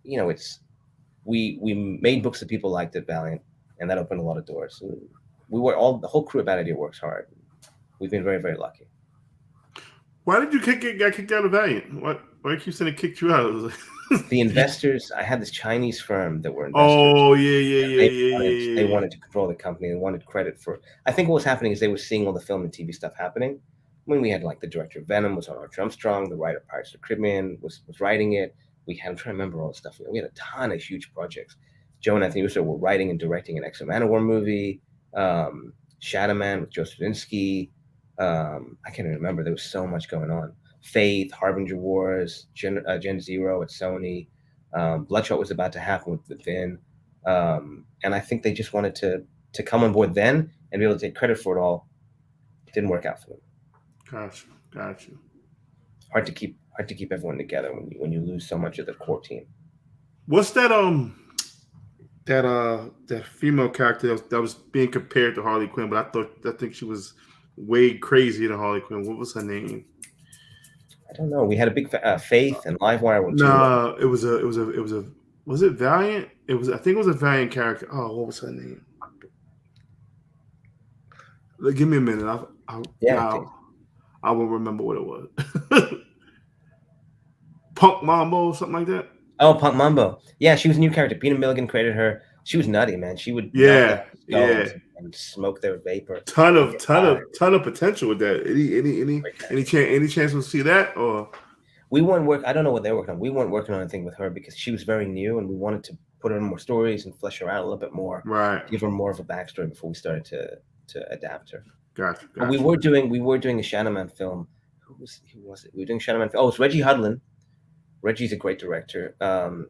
it's we made books that people liked at Valiant, and that opened a lot of doors. The whole crew at Bad Idea works hard. We've been very, very lucky. Why did you get kicked out of Valiant? Why keep saying it kicked you out? The investors, I had this Chinese firm that were investors. Oh, yeah. They wanted to control the company. They wanted credit for. I think what was happening is they were seeing all the film and TV stuff happening. When we had like the director of Venom was on Archer Armstrong, the writer of Pirates of the Caribbean was writing it. I'm trying to remember all the stuff. We had a ton of huge projects. Joe and Anthony Russo were writing and directing an X-Men Manowar movie, Shadow Man with Joe Straczynski. I can't even remember. There was so much going on. Faith, Harbinger Wars, Gen Zero at Sony. Bloodshot was about to happen with Vin. And I think they just wanted to come on board then and be able to take credit for it all. It didn't work out for them. Gotcha. Hard to keep everyone together when you lose so much of the core team. What's that that female character that was being compared to Harley Quinn, but I think she was way crazier than Harley Quinn. What was her name? I don't know. We had a big Faith and Livewire. No, it was a. Was it Valiant? I think it was a Valiant character. Oh, what was her name? Give me a minute. I won't remember what it was. Punk Mambo, something like that. Oh, Punk Mambo. Yeah, she was a new character. Peter Milligan created her. She was nutty, man. She would melt Yeah, down yeah. skulls and smoke their vapor. Ton and of get ton high. of ton of potential with that. Any chance we'll see that or We weren't work. I don't know what they're working on. We weren't working on anything with her because she was very new, and we wanted to put her in more stories and flesh her out a little bit more, right? give her more of a backstory before we started to adapt her. Gotcha. But we were doing a Shadowman film. Who was it? We were doing Shadowman. Oh, it's Reggie Hudlin. Reggie's a great director.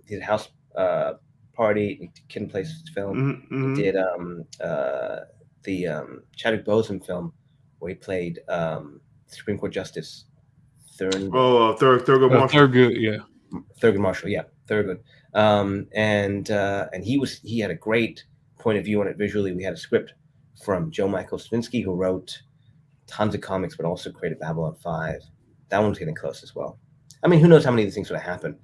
He did House Party, Kid and Place film. He did the Chadwick Boseman film where he played Supreme Court Justice Thurgood. Thurgood Marshall. Thurgood, yeah. Thurgood Marshall, yeah, Thurgood. And he had a great point of view on it visually. We had a script from Joe Michael Swinsky, who wrote tons of comics, but also created Babylon 5. That one's getting close as well. I mean, who knows how many of these things would have happened?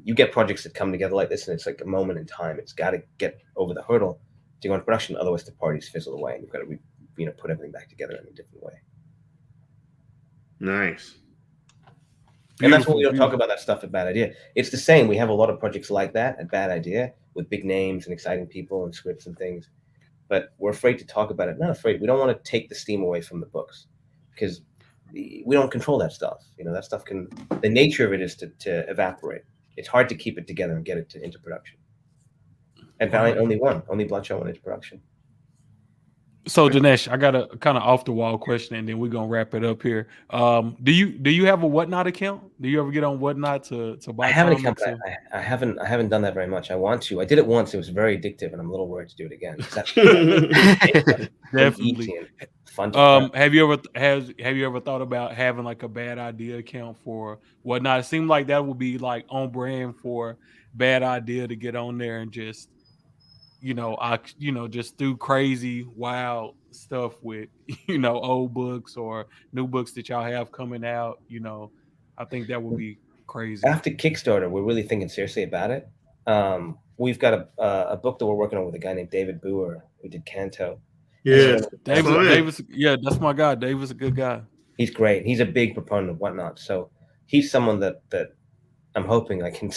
You get projects that come together like this, and it's like a moment in time. It's got to get over the hurdle to go into production, otherwise the parties fizzle away, and you've got to put everything back together in a different way. Nice. And that's what we don't talk about that stuff at Bad Idea. It's the same. We have a lot of projects like that at Bad Idea with big names and exciting people and scripts and things, but we're afraid to talk about it. Not afraid. We don't want to take the steam away from the books because we don't control that stuff. That stuff the nature of it is to evaporate. It's hard to keep it together and get it into production. And Valiant only Bloodshot went into production. So Dinesh, I got a kind of off the wall question, and then we're gonna wrap it up here. Do you have a Whatnot account? Do you ever get on Whatnot to buy? I have an account, but I haven't done that very much. I want to. I did it once. It was very addictive, and I'm a little worried to do it again. Definitely. Fun. Have you ever thought about having like a Bad Idea account for Whatnot? It seemed like that would be like on brand for Bad Idea to get on there and just just do crazy, wild stuff with, old books or new books that y'all have coming out. I think that would be crazy. After Kickstarter, we're really thinking seriously about it. We've got a book that we're working on with a guy named David Boer, who did Canto. Yeah, Davis. Yeah, that's my guy. David's a good guy. He's great. He's a big proponent of Whatnot. So he's someone that I'm hoping I can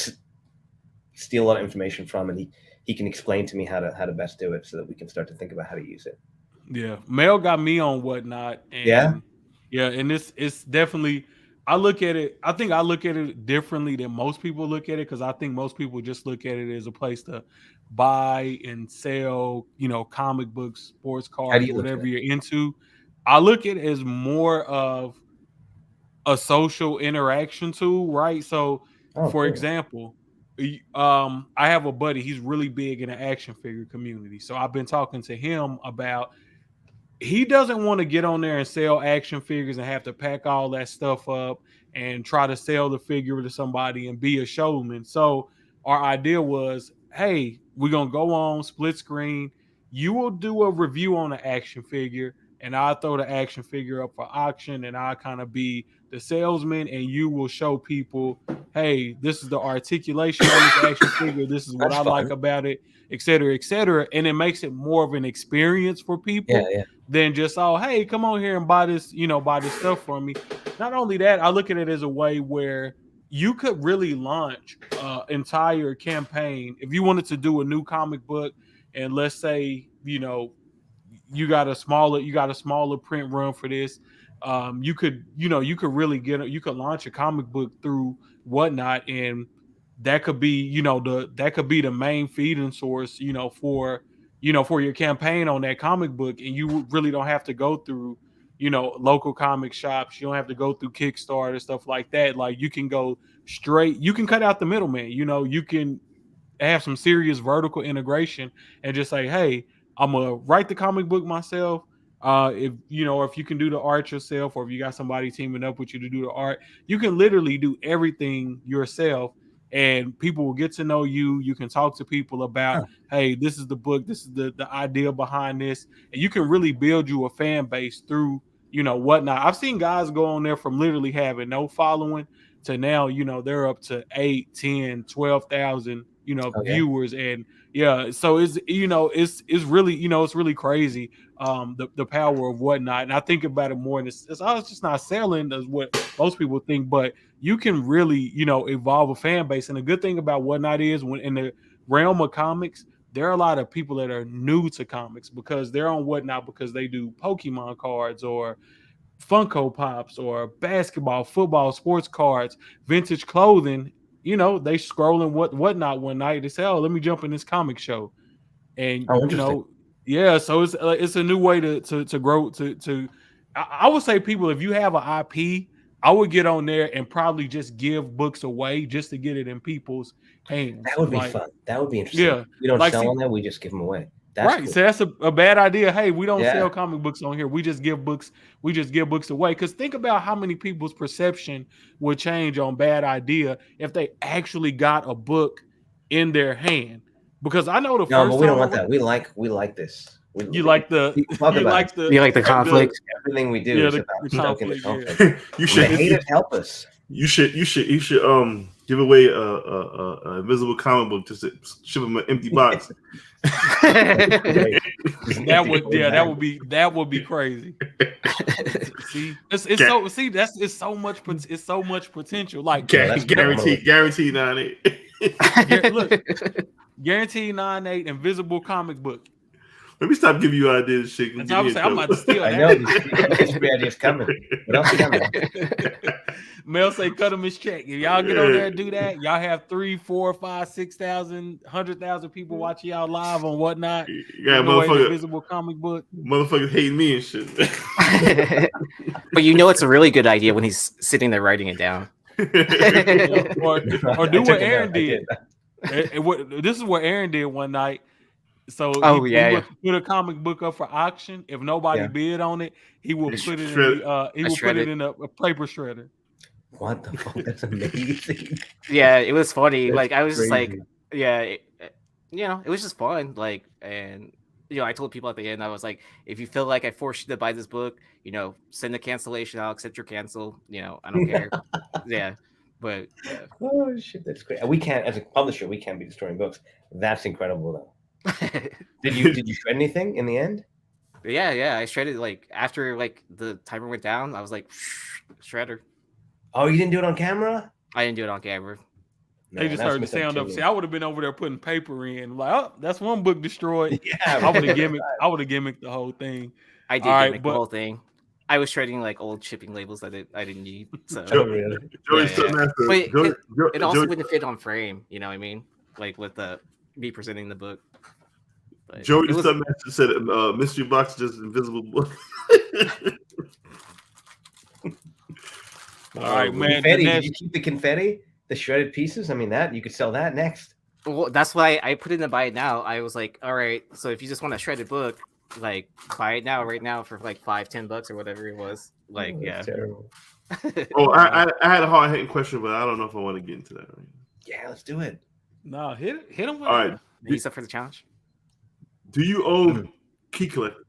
steal a lot of information from, and he can explain to me how to best do it so that we can start to think about how to use it. Yeah. Mel got me on Whatnot. And yeah. And it's definitely, I think I look at it differently than most people look at it, because I think most people just look at it as a place to buy and sell, comic books, sports cards, whatever you're into. I look at it as more of a social interaction tool, right? So for example, I have a buddy, he's really big in the action figure community. So I've been talking to him about, he doesn't want to get on there and sell action figures and have to pack all that stuff up and try to sell the figure to somebody and be a showman. So our idea was, hey, we're going to go on split screen. You will do a review on the action figure, and I'll throw the action figure up for auction, and I'll kind of be the salesman, and you will show people, hey, this is the articulation of this action figure. This is what I like about it, et cetera, et cetera. And it makes it more of an experience for people than just, oh, hey, come on here and buy this, buy this stuff for me. Not only that, I look at it as a way where you could really launch an entire campaign. If you wanted to do a new comic book, and let's say, you got a smaller print run for this, you could really you could launch a comic book through Whatnot, and that could be, that could be the main feeding source, for your campaign on that comic book. And you really don't have to go through, local comic shops. You don't have to go through Kickstarter, stuff like that. Like, you can go straight, you can cut out the middleman, you can have some serious vertical integration and just say, hey, I'm gonna write the comic book myself. If you can do the art yourself, or if you got somebody teaming up with you to do the art, you can literally do everything yourself, and people will get to know you. You can talk to people about, hey, this is the book, this is the idea behind this, and you can really build you a fan base through, Whatnot. I've seen guys go on there from literally having no following to now, they're up to 8, 10, 12,000 Oh, yeah? viewers. And yeah, so it's it's really it's really crazy, the power of Whatnot. And I think about it more, and it's just not selling as what most people think, but you can really evolve a fan base. And the good thing about Whatnot is, when in the realm of comics, there are a lot of people that are new to comics because they're on Whatnot because they do Pokemon cards or Funko Pops or basketball, football, sports cards, vintage clothing. They scrolling Whatnot one night. They say, "Oh, let me jump in this comic show," and Oh, interesting. yeah. So it's a new way to grow. I would say, people, if you have an IP, I would get on there and probably just give books away just to get it in people's hands. That would be Like, fun. That would be interesting. yeah, We don't like, sell see, on there. We just give them away. That's right. cool. So that's a bad idea. Hey, we don't Yeah. sell comic books on here. We just give books. We just give books away. Because think about how many people's perception would change on Bad Idea if they actually got a book in their hand. Because I know the No, first but we don't time want that. We like this. you like the We talk you about like it. the You like the conflict? Everything we do Yeah, is the about stoking the conflict, conflict. You And the should haters help us. you should give away a invisible comic book, just to ship them an empty box. that would be crazy. See, it's so much potential. Like, that's guaranteed 98. look, guaranteed 9.8 invisible comic book. Let me stop giving you ideas, shit. That's what I'm saying. I'm about to steal I that. know these free ideas coming. What else is coming? Mel say cut him his check. If y'all get on there and do that, y'all have 3, 4, 5, 6,000, 100,000 people watching y'all live on Whatnot. Yeah, motherfucker. Invisible comic book. Motherfuckers hate me and shit. But it's a really good idea when he's sitting there writing it down. or do what Aaron did. This is what Aaron did one night. So he would put a comic book up for auction. If nobody bid on it, he will put it in a paper shredder. What the fuck? That's amazing. Yeah, it was funny. That's like, I was just like, crazy. yeah, it was just fun. Like, and I told people at the end, I was like, if you feel like I forced you to buy this book, send a cancellation. I'll accept your cancel. I don't care. Yeah, but oh shit, that's great. We can't, as a publisher, we can't be destroying books. That's incredible, though. Did you shred anything in the end? Yeah, I shredded. Like, after the timer went down, I was like, shredder. Oh, you didn't do it on camera? I didn't do it on camera. They just heard the sound up. See, I would have been over there putting paper in. Like, oh, that's one book destroyed. Yeah, I would have gimmicked the whole thing. I did gimmick the whole thing. I was shredding old shipping labels that I didn't need. So really? It also wouldn't fit on frame. You know what I mean? Like, with me presenting the book. But Joey the Submaster said mystery box just invisible book. All right, man. Confetti. Did you keep the confetti? The shredded pieces? I mean, that you could sell that next. Well, that's why I put in a buy it now. I was like, all right, so if you just want a shredded book, buy it now, right now, for $5-10 or whatever it was. Yeah. Terrible. I had a hard hitting question, but I don't know if I want to get into that right now. Yeah, let's do it. No, hit him with all right. He's up for the challenge. Do you own Key Collector?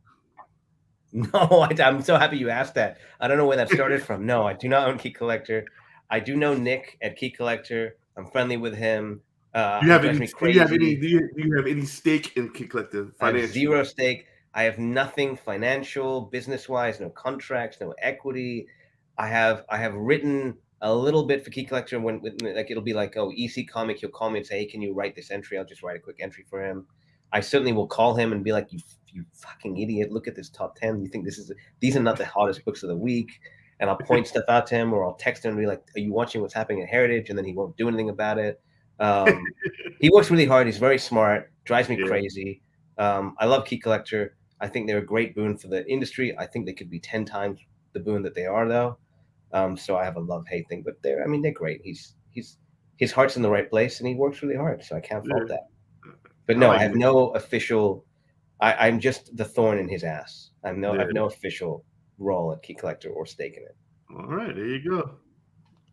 No, I'm so happy you asked that. I don't know where that started from. No, I do not own Key Collector. I do know Nick at Key Collector. I'm friendly with him. Do you have any stake in Key Collector? I have zero stake. I have nothing financial, business-wise, no contracts, no equity. I have written a little bit for Key Collector when it'll be like, oh, EC Comic, he'll call me and say, hey, can you write this entry? I'll just write a quick entry for him. I certainly will call him and be like, you fucking idiot, look at this top 10. You think these are not the hottest books of the week? And I'll point stuff out to him, or I'll text him and be like, are you watching what's happening at Heritage? And then he won't do anything about it. He works really hard. He's very smart, drives me crazy. I love Key Collector. I think they're a great boon for the industry. I think they could be 10 times the boon that they are, though. So I have a love-hate thing, but they're great. His heart's in the right place, and he works really hard, so I can't fault that. But no, I have no official. I'm just the thorn in his ass. I have no official role at Key Collector or stake in it. All right, there you go.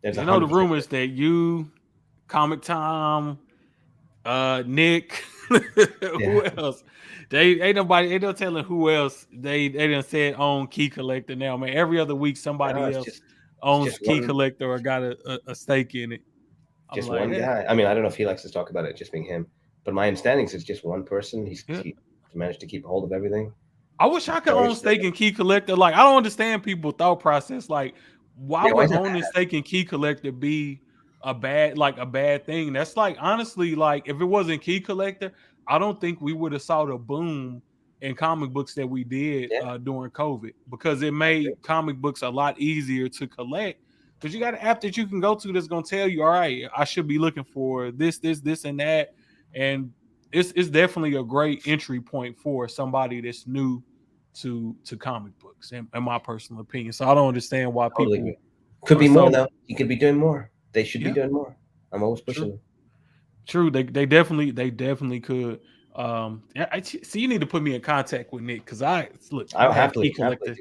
I know the rumors that you, Comic Time, Nick, who else? Ain't no telling who else they done said own Key Collector now, man. Every other week somebody else owns Key Collector or got a stake in it. Just like, one guy. I mean, I don't know if he likes to talk about it just being him, but my understanding is it's just one person. He managed to keep hold of everything. I wish I could own Stake and Key Collector. Like, I don't understand people's thought process. Like, why would owning Stake and Key Collector be a bad thing? That's like, honestly, like, if it wasn't Key Collector, I don't think we would have saw the boom in comic books that we did during COVID, because it made comic books a lot easier to collect. Because you got an app that you can go to that's gonna tell you, all right, I should be looking for this, and that, and it's definitely a great entry point for somebody that's new to comic books, in my personal opinion. So I don't understand why people could be more though. You could be doing more. They should be doing more. I'm always pushing them. True, they definitely could. See, you need to put me in contact with Nick, because I have Key Collector.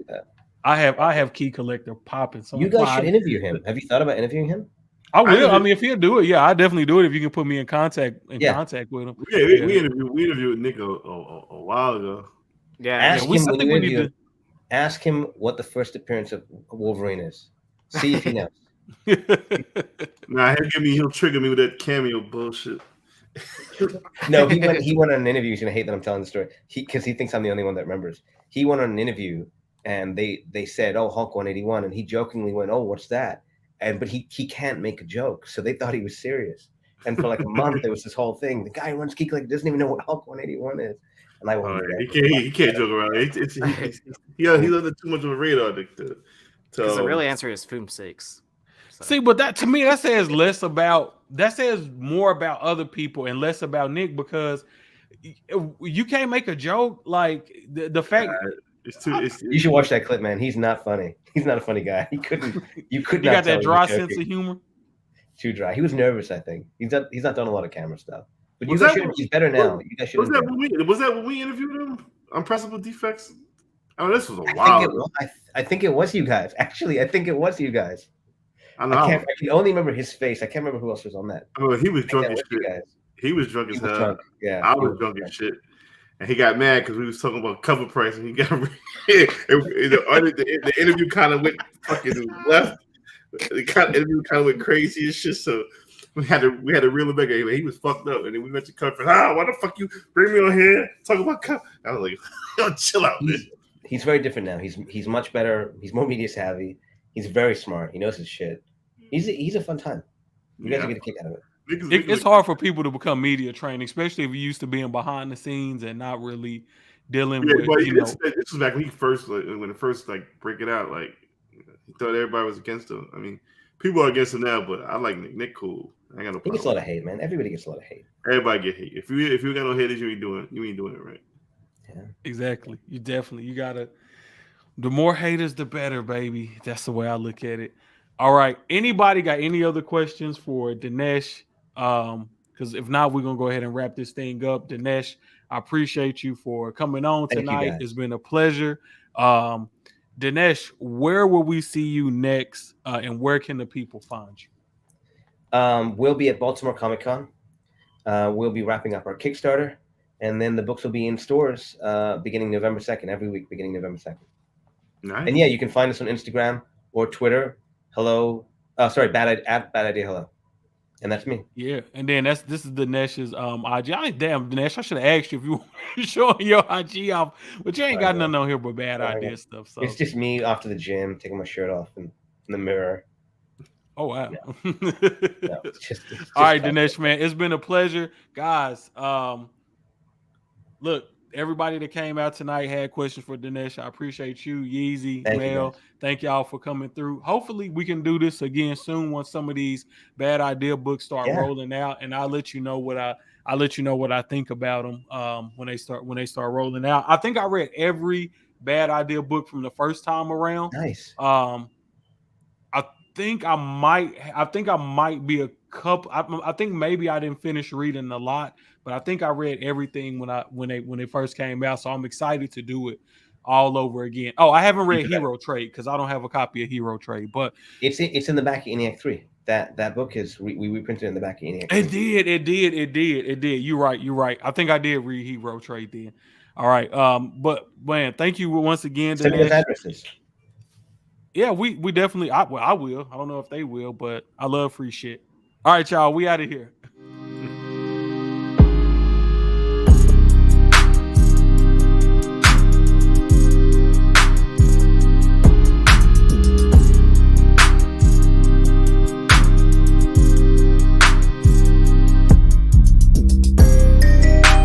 I have Key Collector popping. So you guys should interview him. Have you thought about interviewing him? I will. I mean, if he'll do it, I definitely do it. If you can put me in contact with him. We interviewed Nick a while ago. Ask him what the first appearance of Wolverine is. See if he knows. Nah, he'll trigger me with that cameo bullshit. No, he went on an interview. He's gonna hate that I'm telling the story. Because he thinks I'm the only one that remembers. He went on an interview and they said, "Oh, Hulk 181," and he jokingly went, "Oh, what's that?" But he can't make a joke, so they thought he was serious. And for like a month, there was this whole thing. The guy who runs Key Collector doesn't even know what Hulk 181 is. And I won't. He can't joke around. He under too much of a radar. Because the real answer is Foom 6. So. See, but that to me, that says more about other people and less about Nick, because you can't make a joke like the fact. You should watch that clip, man. He's not funny. He's not a funny guy. You could not. You got that dry sense of humor. Too dry. He was nervous, I think. He's not done a lot of camera stuff. But you guys should. He's better now. You guys should. Was that when we interviewed him? Unpressable Defects. Oh, this was a while. I think it was you guys. Actually, I think it was you guys. I can only remember his face. I can't remember who else was on that. Oh, he was drunk as shit. He was drunk as hell. Yeah, I was drunk as shit. And he got mad because we was talking about cover price, and he got the interview kind of went fucking left. The interview kind of went crazy and shit. So we had to reel him back. He was fucked up, and then we went to conference. Why the fuck you bring me on here talk about cover? I was like, yo, chill out, man. He's very different now. He's much better. He's more media savvy. He's very smart. He knows his shit. He's a fun time. You guys are get a kick out of it. It's hard for people to become media trained, especially if you're used to being behind the scenes and not really dealing with. This was back when he first break it out. Like, he thought everybody was against him. I mean, people are against him now, but I like Nick. Nick cool. I got no problem. He gets a lot of hate, man. Everybody gets a lot of hate. Everybody get hate. If you got no haters, you ain't doing it right. Yeah, exactly. You gotta. The more haters, the better, baby. That's the way I look at it. All right. Anybody got any other questions for Dinesh? Because if not, we're gonna go ahead and wrap this thing up. Dinesh, I appreciate you for coming on tonight. It's been a pleasure. Dinesh, where will we see you next, and where can the people find you? We'll be at Baltimore Comic Con. We'll be wrapping up our Kickstarter, and then the books will be in stores beginning November 2nd, every week beginning November 2nd. Nice. And yeah, you can find us on Instagram or Twitter. Bad idea. Hello. And that's me. Yeah, and then this is Dinesh's IG. Damn, Dinesh, I should have asked you if you were showing your IG off, but you ain't got nothing on here but bad idea stuff. So it's just me after the gym taking my shirt off in the mirror. Oh wow! No, it's just all right, Dinesh, man, it's been a pleasure, guys. Look, everybody that came out tonight had questions for Dinesh. I appreciate you, Yeezy, Mel. Thank y'all for coming through. Hopefully, we can do this again soon once some of these bad idea books start rolling out, and I'll let you know what I think about them when they start rolling out. I think I read every bad idea book from the first time around. Nice. I think I might be a couple. I think maybe I didn't finish reading a lot, but I think I read everything when they first came out. So I'm excited to do it all over again. Oh, I haven't read Hero Trade because I don't have a copy of Hero Trade, but it's in the back of ENIAC 3. That book is we reprinted it in the back of ENIAC 3. It did. You're right. I think I did read Hero Trade then. All right. But man, thank you once again. Send me those addresses. Yeah, we definitely. I will. I don't know if they will, but I love free shit. All right, y'all. We out of here.